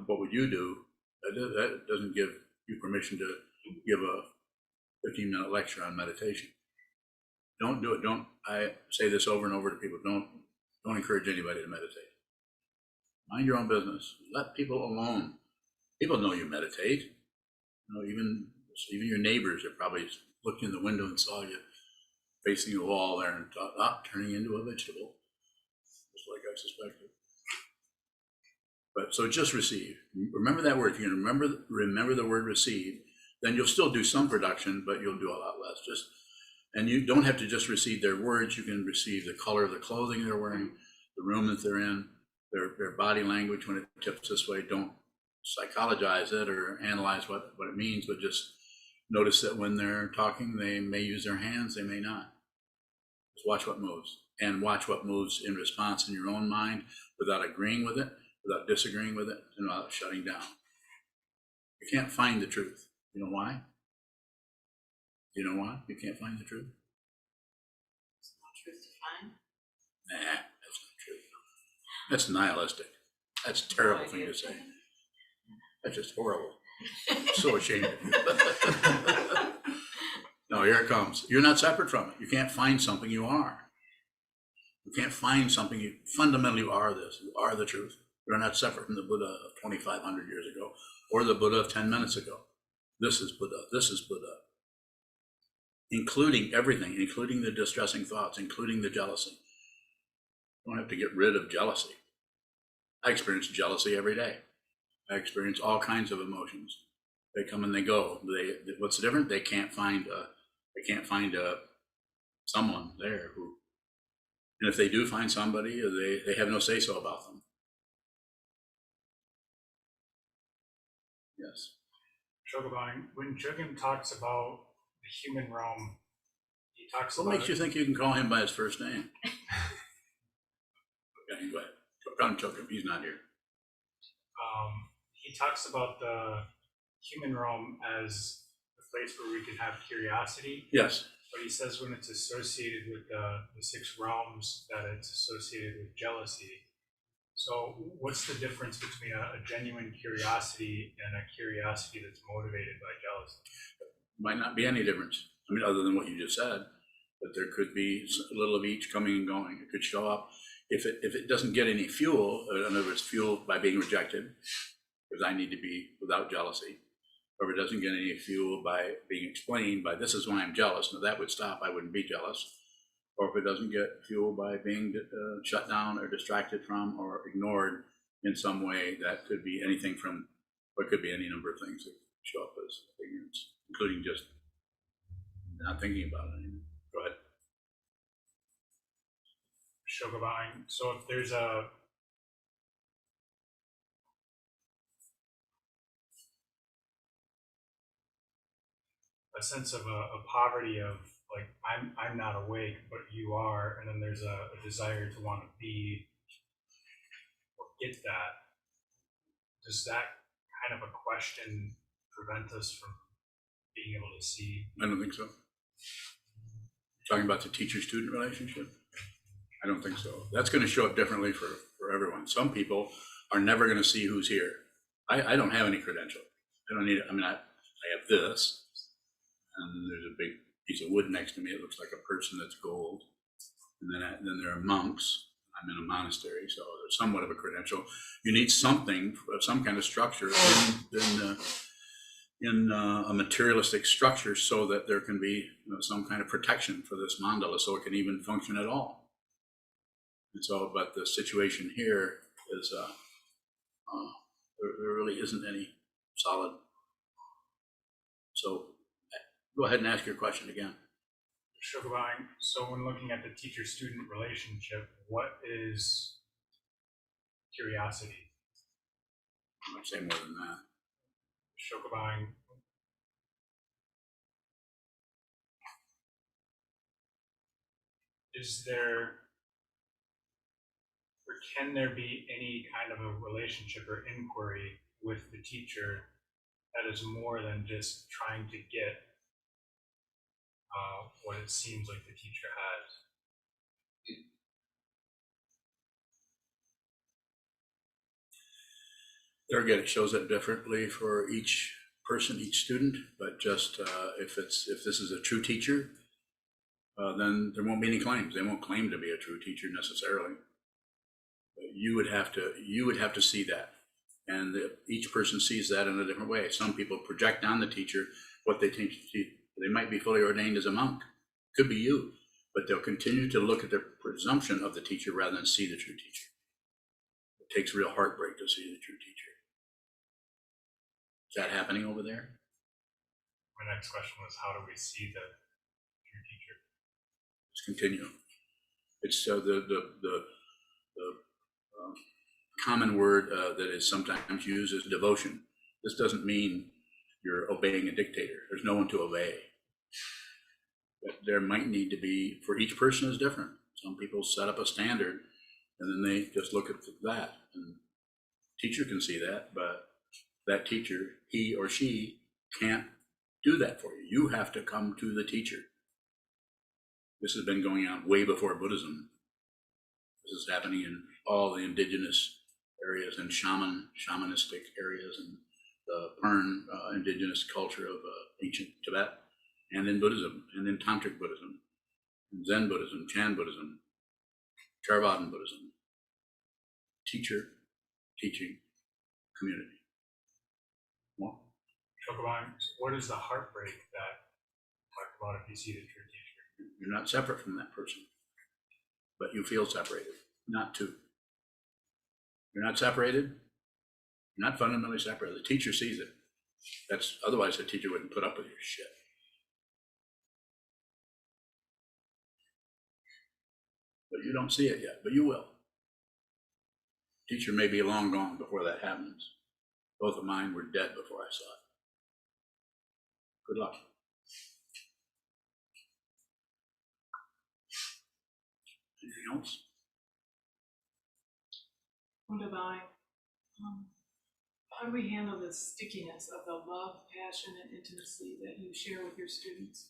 what would you do? That doesn't give you permission to give a 15-minute lecture on meditation. Don't do it. I say this over and over to people. Don't encourage anybody to meditate. Mind your own business. Let people alone. People know you meditate. You know, even your neighbors are probably looked in the window and saw you facing the wall there and thought, turning into a vegetable, just like I suspected. But so just receive. Remember that word. If you can remember the word receive, then you'll still do some production, but you'll do a lot less. And you don't have to just receive their words. You can receive the color of the clothing they're wearing, the room that they're in, their body language when it tips this way. Don't psychologize it or analyze what it means, but just notice that when they're talking, they may use their hands, they may not. Just watch what moves, and watch what moves in response in your own mind without agreeing with it, without disagreeing with it, and without shutting down. You can't find the truth. You know why? You know why you can't find the truth? There's no truth to find. Nah, that's not true. That's nihilistic. That's a terrible thing to say. That's just horrible. I'm so ashamed of you. No, here it comes. You're not separate from it. You can't find something, you are. You can't find something, you fundamentally are this. You are the truth. You're not separate from the Buddha of 2,500 years ago or the Buddha of 10 minutes ago. This is Buddha. This is Buddha. Including everything, including the distressing thoughts, including the jealousy. You don't have to get rid of jealousy. I experience jealousy every day. I experience all kinds of emotions. They come and they go. What's the difference? They can't find someone there who, and if they do find somebody, they have no say-so about them. Yes. Shogabang, when Jugin talks about the human realm, he talks What about makes you think you can call him by his first name? Okay, go ahead. Don't choke him. He's not here. He talks about the human realm as a place where we can have curiosity. Yes. But he says when it's associated with the six realms, that it's associated with jealousy. So what's the difference between a genuine curiosity and a curiosity that's motivated by jealousy? Might not be any difference. I mean, other than what you just said, but there could be a little of each coming and going. It could show up. If it doesn't get any fuel, in other words, fuel by being rejected, because I need to be without jealousy, or if it doesn't get any fuel by being explained by this is why I'm jealous, now that would stop, I wouldn't be jealous. Or if it doesn't get fuel by being shut down or distracted from or ignored in some way, that could be anything from, or it could be any number of things that show up as ignorance, including just not thinking about it anymore. Go ahead. Shogabang, so if there's a sense of a poverty of like I'm not awake but you are, and then there's a desire to want to be or get that, does that kind of a question prevent us from being able to see? I don't think so. Talking about the teacher-student relationship? I don't think so. That's going to show up differently for everyone. Some people are never going to see who's here. I don't have any credential. I don't need it. I mean, I have this, and there's a big piece of wood next to me. It looks like a person that's gold. And then there are monks. I'm in a monastery, so there's somewhat of a credential. You need something, some kind of structure in a materialistic structure so that there can be some kind of protection for this mandala so it can even function at all. And so, but the situation here is there really isn't any solid. So go ahead and ask your question again. Shogabang, so when looking at the teacher-student relationship, what is curiosity? I might say more than that. Shogabang, is there, or can there be any kind of a relationship or inquiry with the teacher that is more than just trying to get what it seems like the teacher has? There again, it shows up differently for each person, each student, but just if this is a true teacher, then there won't be any claims. They won't claim to be a true teacher necessarily. But you would have to see that, and each person sees that in a different way. Some people project on the teacher what they think. They might be fully ordained as a monk. Could be you, but they'll continue to look at the presumption of the teacher rather than see the true teacher. It takes real heartbreak to see the true teacher. Is that happening over there? My next question was, how do we see the true teacher? Let's continue. It's the common word that is sometimes used is devotion. This doesn't mean you're obeying a dictator. There's no one to obey. But there might need to be, for each person is different. Some people set up a standard and then they just look at that. And teacher can see that, but that teacher, he or she, can't do that for you. You have to come to the teacher. This has been going on way before Buddhism. This is happening in all the indigenous areas and shamanistic areas and the Pern indigenous culture of ancient Tibet, and in Buddhism, and in Tantric Buddhism, and Zen Buddhism, Chan Buddhism, Theravada Buddhism. Teacher, teaching, community. More? Sokuzan, what is the heartbreak that talked about if you see the true teacher? You're not separate from that person, but you feel separated, not two. You're not separated, you're not fundamentally separated. The teacher sees it. Otherwise the teacher wouldn't put up with your shit. But you don't see it yet, but you will. Teacher may be long gone before that happens. Both of mine were dead before I saw it. Good luck. Anything else? Divine, how do we handle the stickiness of the love, passion, and intimacy that you share with your students?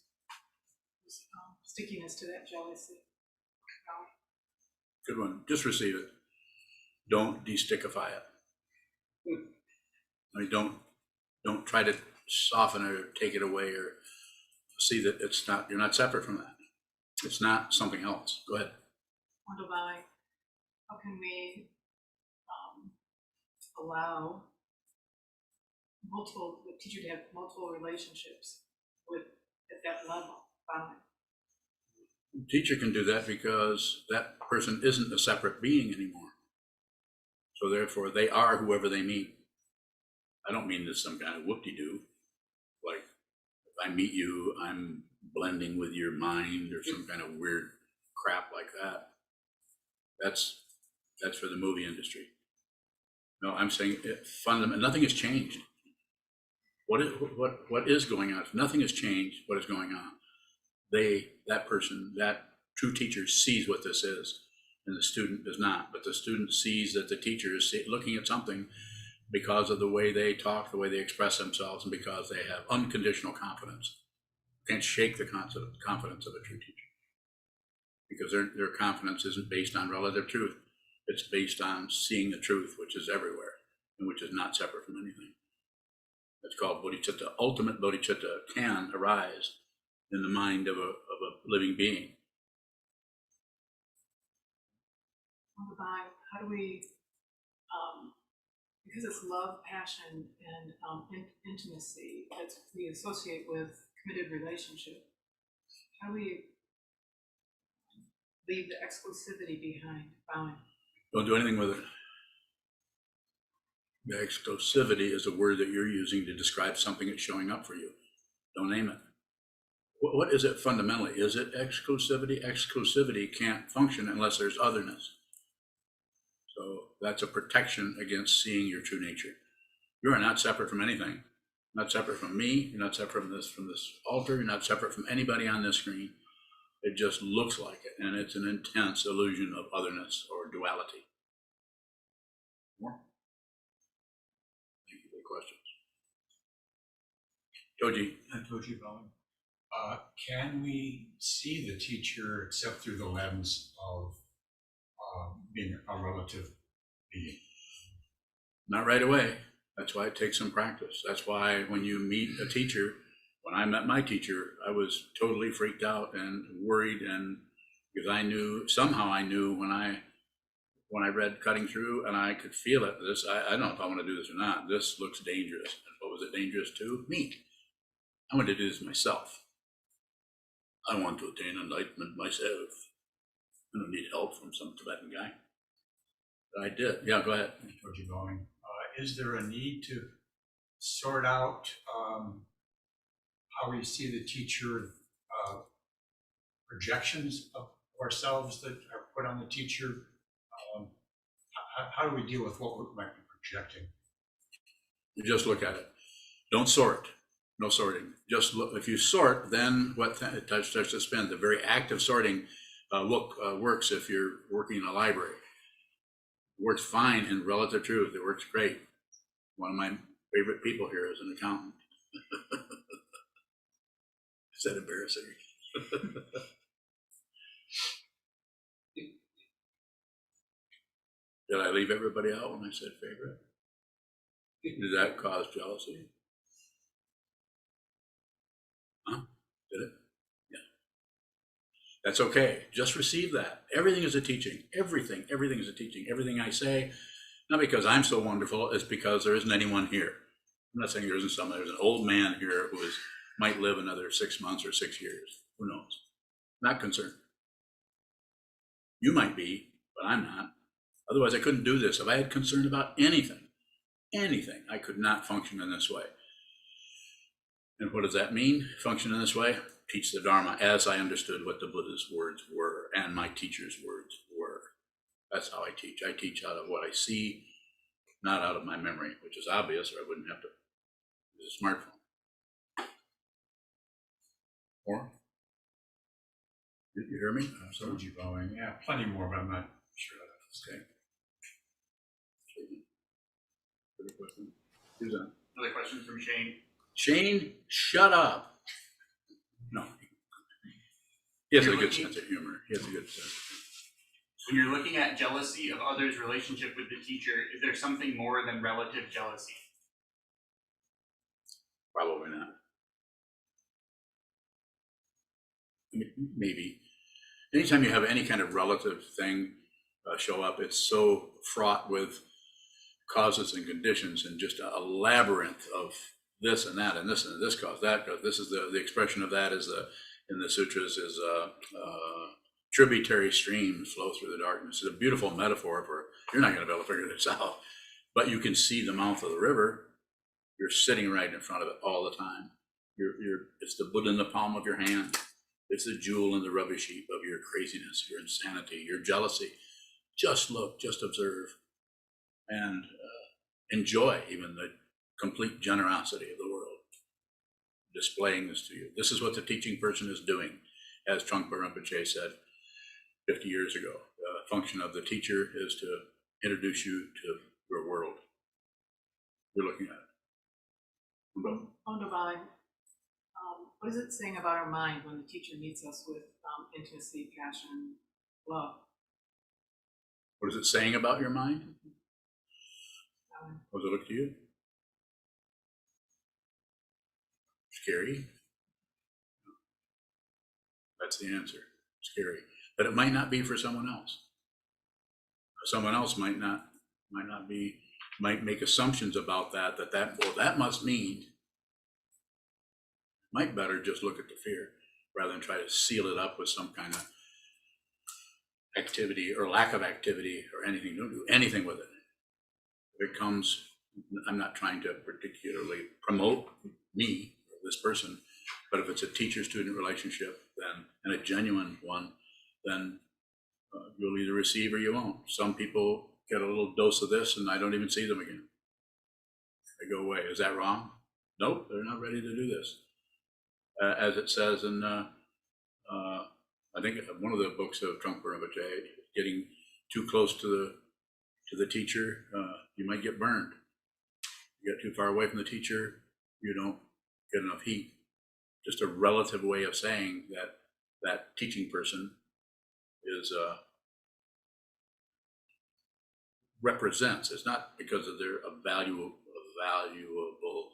Stickiness to that jealousy. Good one. Just receive it. Don't de-stickify it. I mean, don't try to soften it or take it away or see that it's not. You're not separate from that. It's not something else. Go ahead. Divine, how can we allow the teacher to have multiple relationships at that level? The teacher can do that because that person isn't a separate being anymore. So therefore, they are whoever they meet. I don't mean this some kind of whoop-de-doo. Like, if I meet you, I'm blending with your mind or some kind of weird crap like that. That's for the movie industry. No, I'm saying fundamentally, nothing has changed. What is going on? If nothing has changed, what is going on? That person, that true teacher sees what this is, and the student does not. But the student sees that the teacher is looking at something because of the way they talk, the way they express themselves, and because they have unconditional confidence. Can't shake the confidence of a true teacher because their confidence isn't based on relative truth. It's based on seeing the truth, which is everywhere and which is not separate from anything. It's called bodhicitta. Ultimate bodhicitta can arise in the mind of a living being. How do we, because it's love, passion, and intimacy that we associate with committed relationship, how do we leave the exclusivity behind? Don't do anything with it. The exclusivity is a word that you're using to describe something that's showing up for you. Don't name it. What is it fundamentally? Is it exclusivity? Exclusivity can't function unless there's otherness. So that's a protection against seeing your true nature. You are not separate from anything. You're not separate from me. You're not separate from this altar. You're not separate from anybody on this screen. It just looks like it, and it's an intense illusion of otherness or duality. More? Thank you for the questions. Toji. Toji Bowen. Can we see the teacher except through the lens of being a relative being? Not right away. That's why it takes some practice. That's why when you meet a teacher, when I met my teacher, I was totally freaked out and worried, and because I knew when I read Cutting Through, and I could feel it. I don't know if I want to do this or not. This looks dangerous. And what was it dangerous to? Me. I want to do this myself. I want to attain enlightenment myself. I don't need help from some Tibetan guy. But I did. Yeah, go ahead. Where you going? Is there a need to sort out how we see the teacher, projections of ourselves that are put on the teacher? How do we deal with what we might be projecting? You just look at it. Don't sort. No sorting. Just look. If you sort, then it starts to spin. The very act of sorting works if you're working in a library. It works fine in relative truth. It works great. One of my favorite people here is an accountant. Is that embarrassing? Did I leave everybody out when I said favorite? Did that cause jealousy? Huh? Did it? Yeah. That's okay. Just receive that. Everything is a teaching. Everything is a teaching. Everything I say, not because I'm so wonderful, it's because there isn't anyone here. I'm not saying there isn't someone. There's an old man here who might live another 6 months or 6 years. Who knows? Not concerned. You might be, but I'm not. Otherwise, I couldn't do this. If I had concern about anything, I could not function in this way. And what does that mean, function in this way? Teach the Dharma as I understood what the Buddha's words were and my teacher's words were. That's how I teach. I teach out of what I see, not out of my memory, which is obvious, or I wouldn't have to use a smartphone. More? Did you hear me? So would you going? Yeah, plenty more, but I'm not sure. Okay. Another question? Who's on? Another question from Shane. Shane, shut up. No. He has a good sense of humor. When you're looking at jealousy of others' relationship with the teacher, is there something more than relative jealousy? Probably not. Maybe. Anytime you have any kind of relative thing show up, it's so fraught with causes and conditions and just a labyrinth of this and that and this and this cause, that cause. This is the expression of that is in the sutras is tributary streams flow through the darkness. It's a beautiful metaphor for you're not going to be able to figure this out, but you can see the mouth of the river. You're sitting right in front of it all the time. It's the Buddha in the palm of your hand. It's the jewel in the rubbish heap of your craziness, your insanity, your jealousy. Just look, just observe, and enjoy even the complete generosity of the world, displaying this to you. This is what the teaching person is doing, as Trungpa Rinpoche said 50 years ago. The function of the teacher is to introduce you to your world. You're looking at it. Ondobai, what is it saying about our mind when the teacher meets us with intimacy, passion, love? What is it saying about your mind? What does it look to you? Scary? That's the answer. Scary. But it might not be for someone else. Someone else might make assumptions about that must mean. Might better just look at the fear rather than try to seal it up with some kind of activity or lack of activity or anything. Don't do anything with it. If it comes, I'm not trying to particularly promote me or this person, but if it's a teacher-student relationship, then, and a genuine one, then you'll either receive or you won't. Some people get a little dose of this and I don't even see them again. They go away. Is that wrong? Nope, they're not ready to do this. As it says in, I think one of the books of Trungpa Rinpoche, getting too close to the teacher, you might get burned. You get too far away from the teacher, you don't get enough heat. Just a relative way of saying that teaching person is represents. It's not because of their valuable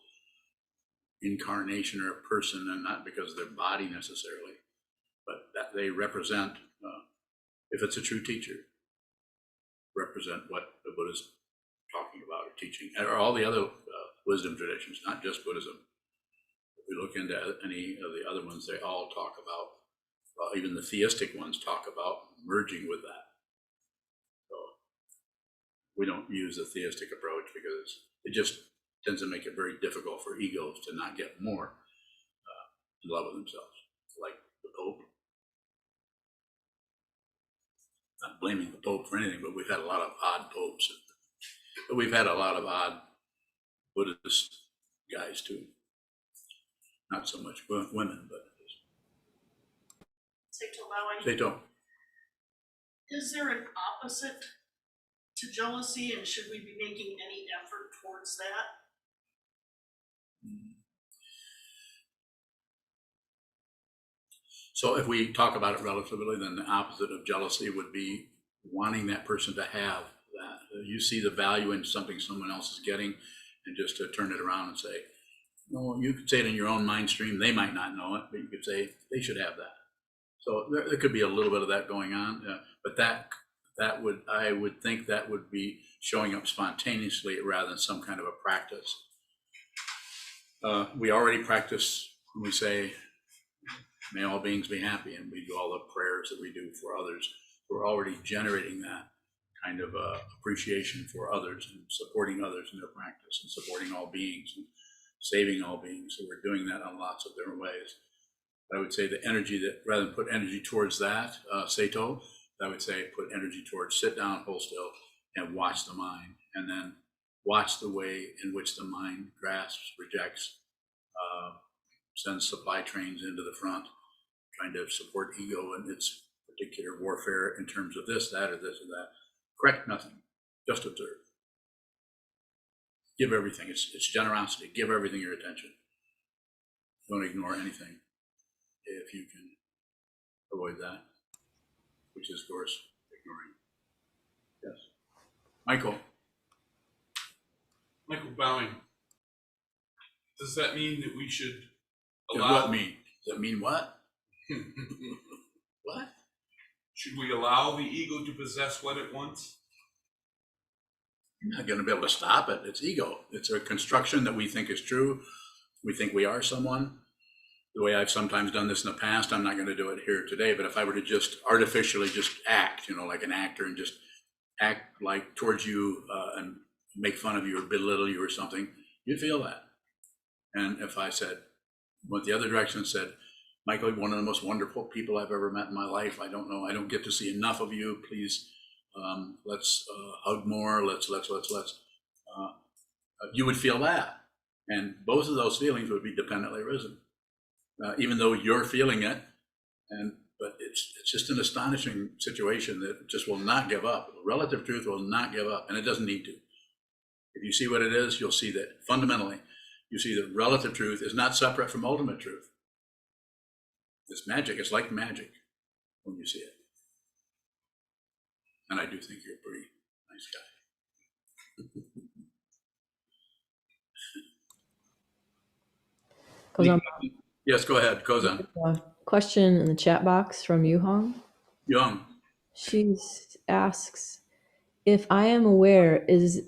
incarnation or a person, and not because of their body necessarily, but that they represent, if it's a true teacher, represent what the Buddha's talking about or teaching, or all the other wisdom traditions, not just Buddhism. If we look into any of the other ones, they all talk about, even the theistic ones talk about merging with that. So we don't use the theistic approach because it just tends to make it very difficult for egos to not get more in love with themselves, like the Pope. Not blaming the Pope for anything, but we've had a lot of odd popes. But we've had a lot of odd Buddhist guys too. Not so much women, but Saito, is there an opposite to jealousy, and should we be making any effort towards that? so if we talk about it relatively, then the opposite of jealousy would be wanting that person to have that. You see the value in something someone else is getting, and just to turn it around and say, no, you could say it in your own mind stream. They might not know it, but you could say they should have that. So there could be a little bit of that going on, but that would, I would think that would be showing up spontaneously rather than some kind of a practice. We already practice when we say, may all beings be happy, and we do all the prayers that we do for others. We're already generating that kind of appreciation for others and supporting others in their practice and supporting all beings and saving all beings. So we're doing that in lots of different ways. I would say the energy that, rather than put energy towards that, Saito, I would say put energy towards sit down, hold still, and watch the mind, and then watch the way in which the mind grasps, rejects, sends supply trains into the front, trying to support ego in its particular warfare in terms of this, that, or this, or that. Correct nothing, just observe. Give everything, it's generosity, give everything your attention. Don't ignore anything if you can avoid that, which is, of course, ignoring. Yes. Michael. Michael Bowing, does that mean that we should Does allow? what mean? Does that mean what? What? Should we allow the ego to possess what it wants? You're not going to be able to stop it. It's ego. It's a construction that we think is true. We think we are someone. The way I've sometimes done this in the past, I'm not going to do it here today, but if I were to just artificially just act, like an actor, and just act like towards you and make fun of you or belittle you or something, you'd feel that. And if I said, went the other direction and said, Michael, one of the most wonderful people I've ever met in my life. I don't know, I don't get to see enough of you. Please, let's hug more. Let's. You would feel that, and both of those feelings would be dependently arisen, even though you're feeling it. But it's just an astonishing situation that just will not give up. Relative truth will not give up, and it doesn't need to. If you see what it is, you'll see that fundamentally, you see that relative truth is not separate from ultimate truth. It's magic. It's like magic when you see it. And I do think you're a pretty nice guy. Kozan, Yes, go ahead. Kozan. a question in the chat box from Yuhong. Young. She asks, if I am aware, is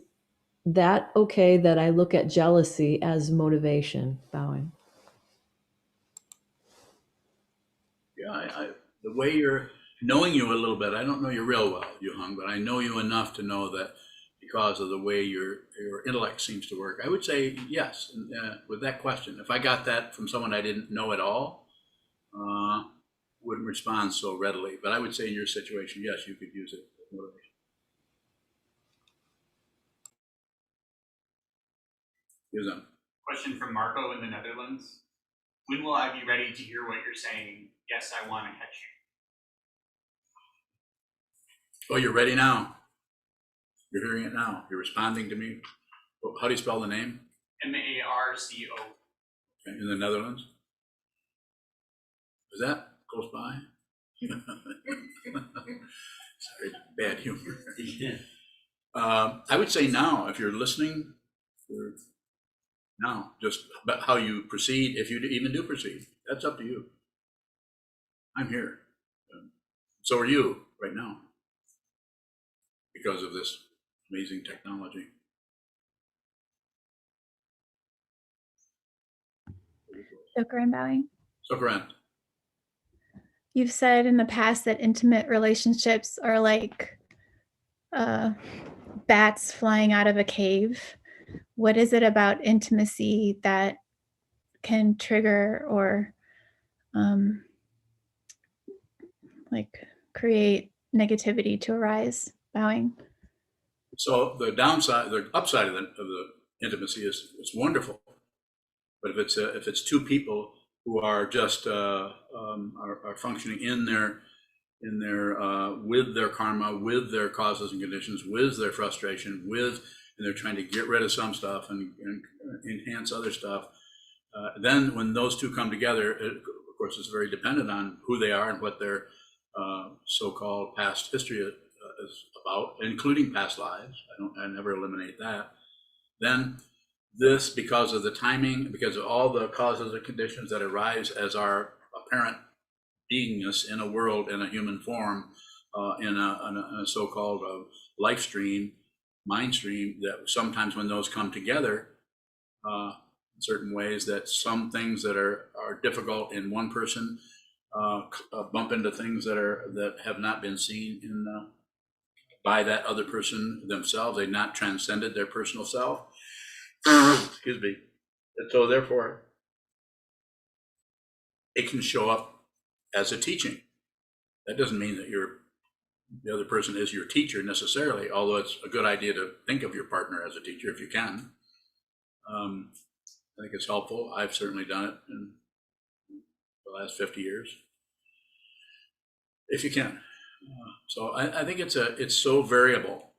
that okay that I look at jealousy as motivation? Bowing. Yeah, the way you're knowing you a little bit, I don't know you real well, Yuhang, but I know you enough to know that because of the way your intellect seems to work, I would say yes. With that question, if I got that from someone I didn't know at all, wouldn't respond so readily. But I would say in your situation, yes, you could use it as motivation. Yuhang. Question from Marco in the Netherlands. When will I be ready to hear what you're saying? Yes, I want to catch you. Oh, you're ready now. You're hearing it now. You're responding to me. How do you spell the name? Marco. Okay, in the Netherlands? Is that close by? Sorry, bad humor. I would say now, if you're listening, now. Just about how you proceed, if you even do proceed, that's up to you. I'm here. So are you right now because of this amazing technology. Sokuzan bowing. Sokuzan. You've said in the past that intimate relationships are like bats flying out of a cave. What is it about intimacy that can trigger or like create negativity to arise? Bowing. So the downside, the upside of the intimacy is it's wonderful, but if it's two people who are just are functioning in their with their karma, with their causes and conditions, with their frustration, and they're trying to get rid of some stuff and enhance other stuff. Then when those two come together, of course, it's very dependent on who they are and what their so-called past history is about, including past lives. I never eliminate that. Then this, because of the timing, because of all the causes and conditions that arise as our apparent beingness in a world, in a human form, in a so-called life stream, mind stream, that sometimes when those come together, in certain ways, that some things that are difficult in one person bump into things that have not been seen by that other person themselves. They've not transcended their personal self. Excuse me. And so therefore, it can show up as a teaching. That doesn't mean that the other person is your teacher necessarily, although it's a good idea to think of your partner as a teacher if you can. I think it's helpful. I've certainly done it in the last 50 years, if you can. So I think it's so variable.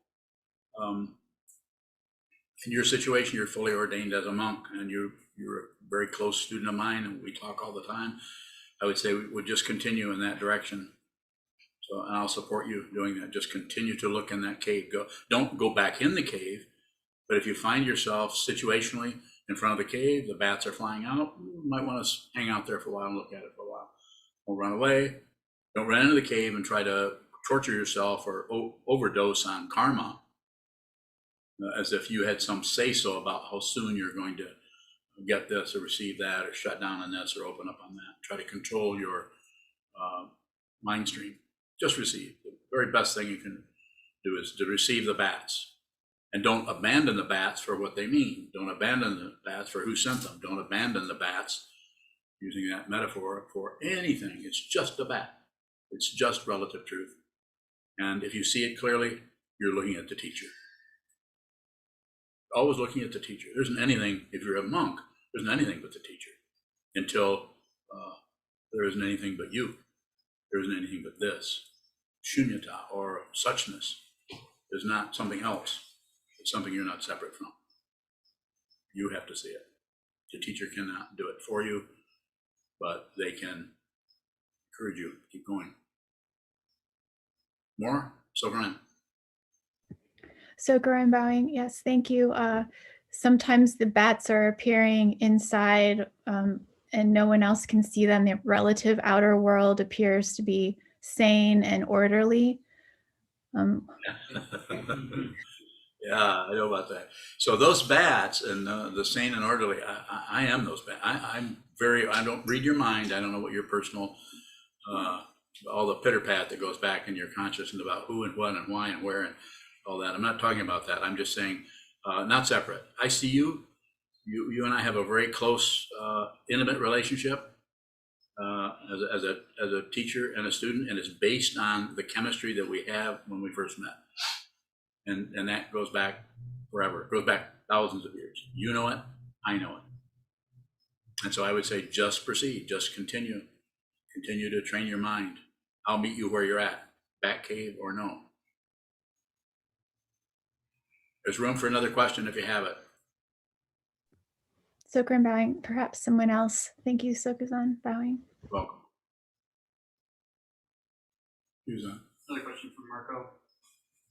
In your situation, you're fully ordained as a monk, and you're a very close student of mine, and we talk all the time. I would say we would just continue in that direction. So, and I'll support you doing that. Just continue to look in that cave. Don't go back in the cave, but if you find yourself situationally in front of the cave, the bats are flying out, you might want to hang out there for a while and look at it for a while. Don't run away. Don't run into the cave and try to torture yourself or overdose on karma, as if you had some say-so about how soon you're going to get this or receive that or shut down on this or open up on that. Try to control your mind stream. Just receive. The very best thing you can do is to receive the bats. And don't abandon the bats for what they mean. Don't abandon the bats for who sent them. Don't abandon the bats, using that metaphor, for anything. It's just a bat. It's just relative truth. And if you see it clearly, you're looking at the teacher. Always looking at the teacher. There isn't anything, if you're a monk, there isn't anything but the teacher, until there isn't anything but you. There isn't anything but this. Shunyata, or suchness, is not something else. It's something you're not separate from. You have to see it. The teacher cannot do it for you, but they can encourage you to keep going. More? Sokuzan. Sokuzan bowing. Yes, thank you. Sometimes the bats are appearing inside and no one else can see them. The relative outer world appears to be sane and orderly. Yeah, I know about that. So those bats and the sane and orderly, I am those bats. I don't read your mind. I don't know what your personal, all the pitter pat that goes back in your consciousness about who and what and why and where and all that. I'm not talking about that. I'm just saying, not separate. I see you. You and I have a very close, intimate relationship as a teacher and a student, and it's based on the chemistry that we have when we first met. And that goes back forever. It goes back thousands of years. You know it, I know it. And so I would say just proceed, just continue. Continue to train your mind. I'll meet you where you're at, back cave or no. There's room for another question if you have it. Sokuzan bowing, perhaps someone else. Thank you, Sokuzan bowing. Welcome. Suzanne. Another question from Marco.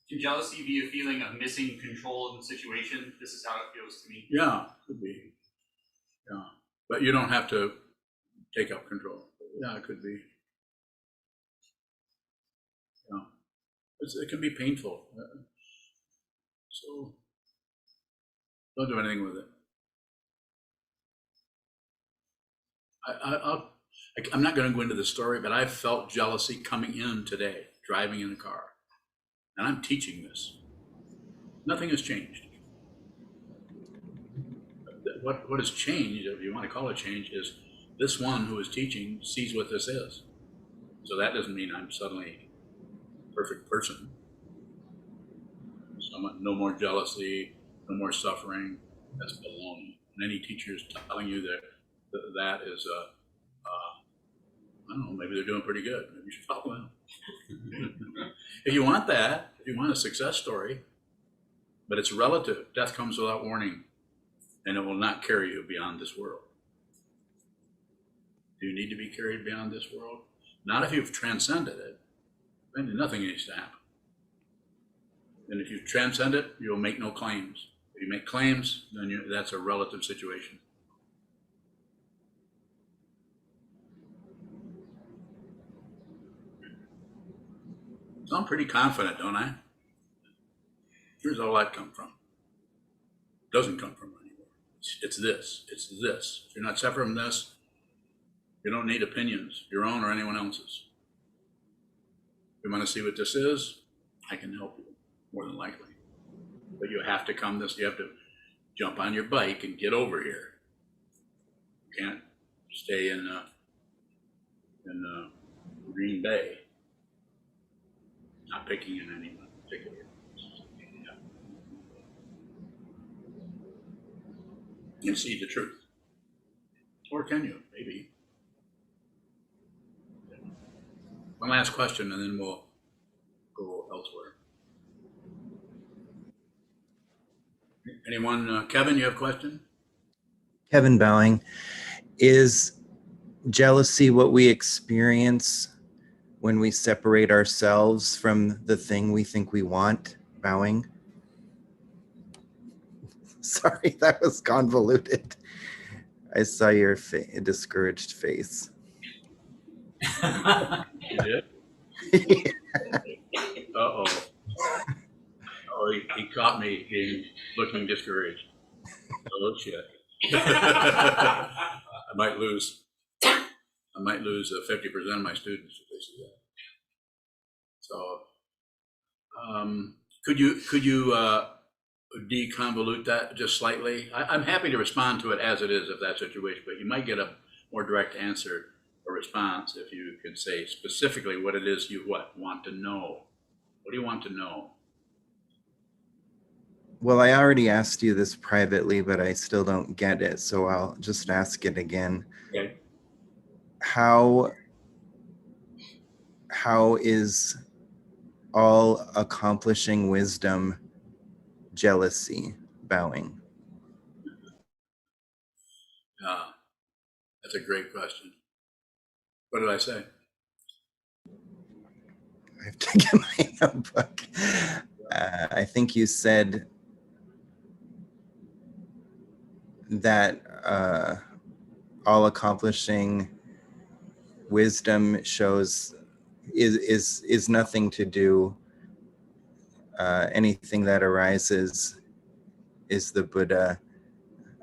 Can jealousy be a feeling of missing control of the situation? This is how it feels to me. Yeah, could be. Yeah, but you don't have to take up control. Yeah, it could be. Yeah, it can be painful. So don't do anything with it. I'm not going to go into the story, but I felt jealousy coming in today, driving in a car, and I'm teaching this. Nothing has changed. What has changed, if you want to call it change, is this one who is teaching sees what this is. So that doesn't mean I'm suddenly a perfect person. No more jealousy, no more suffering. That's baloney. And any teacher is telling you that is I don't know, maybe they're doing pretty good. Maybe you should follow them. If you want that, if you want a success story, but it's relative. Death comes without warning, and it will not carry you beyond this world. Do you need to be carried beyond this world? Not if you've transcended it. Then nothing needs to happen. And if you transcend it, you'll make no claims. If you make claims, then that's a relative situation. So I'm pretty confident, don't I? Here's all that come from. It doesn't come from anywhere. It's this. It's this. If you're not separate from this, you don't need opinions, your own or anyone else's. If you want to see what this is, I can help you, more than likely. But you have to you have to jump on your bike and get over here. You can't stay in Green Bay. Not picking in anyone particular. You see the truth. Or can you? Maybe. One last question and then we'll go elsewhere. Anyone? Kevin, you have a question? Kevin Bowing, is jealousy what we experience when we separate ourselves from the thing we think we want? Bowing. Sorry, that was convoluted. I saw your discouraged face. You did? Uh-oh. Oh, he caught me looking discouraged. Oh, shit. I might lose 50% of my students if they see that. So, could you deconvolute that just slightly? I'm happy to respond to it as it is if that situation, but you might get a more direct answer or response if you could say specifically what it is you want to know. What do you want to know? Well, I already asked you this privately, but I still don't get it, so I'll just ask it again. Okay. How is all accomplishing wisdom jealousy? Bowing. That's a great question. What did I say? I have to get my notebook. I think you said that all accomplishing wisdom is nothing to do. Anything that arises is the Buddha,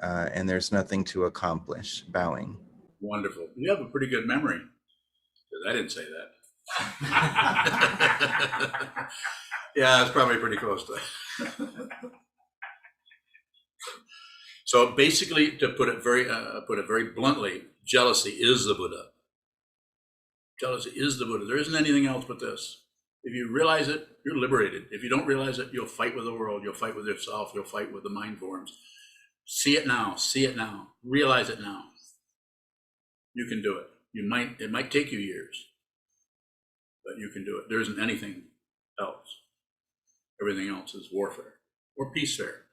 and there's nothing to accomplish. Bowing. Wonderful. You have a pretty good memory, because I didn't say that. Yeah, it's probably pretty close to that. So basically, to put it very bluntly, jealousy is the Buddha. Jealousy is the Buddha. There isn't anything else but this. If you realize it, you're liberated. If you don't realize it, you'll fight with the world. You'll fight with yourself. You'll fight with the mind forms. See it now. See it now. Realize it now. You can do it. It might take you years, but you can do it. There isn't anything else. Everything else is warfare or peacefare.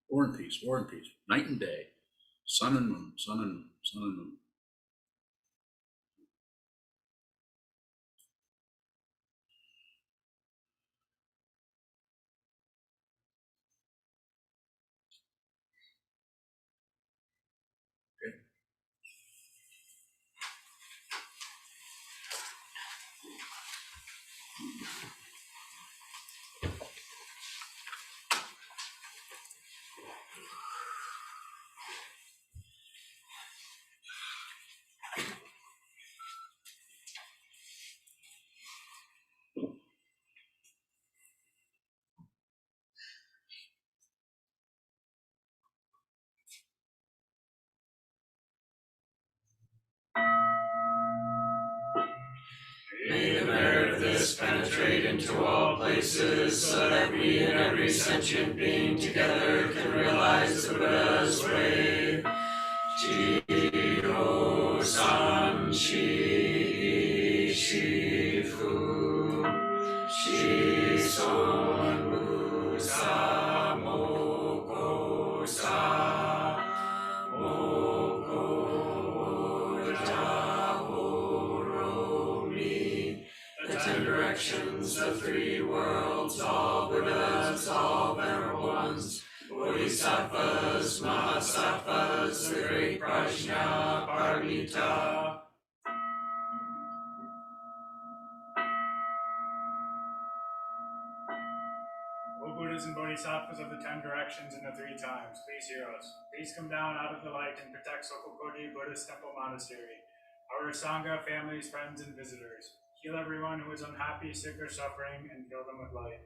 War and peace, war and peace, night and day, sun and moon, sun and moon, sun and moon. Okay. penetrate into all places, so that we and every sentient being together can realize the Buddha's way. Jiro san shi shifu shi son musa moko sa moko ujahoromi. The 10 directions, the 3 worlds, all Buddhas, all venerable ones, Bodhisattvas, Mahasattvas, the great Prajna, Paramita. O Buddhas and Bodhisattvas of the 10 directions and the 3 times, please hear us. Please come down out of the light and protect Sokukodi Buddhist Temple Monastery, our Sangha, families, friends, and visitors. Heal everyone who is unhappy, sick, or suffering, and fill them with light.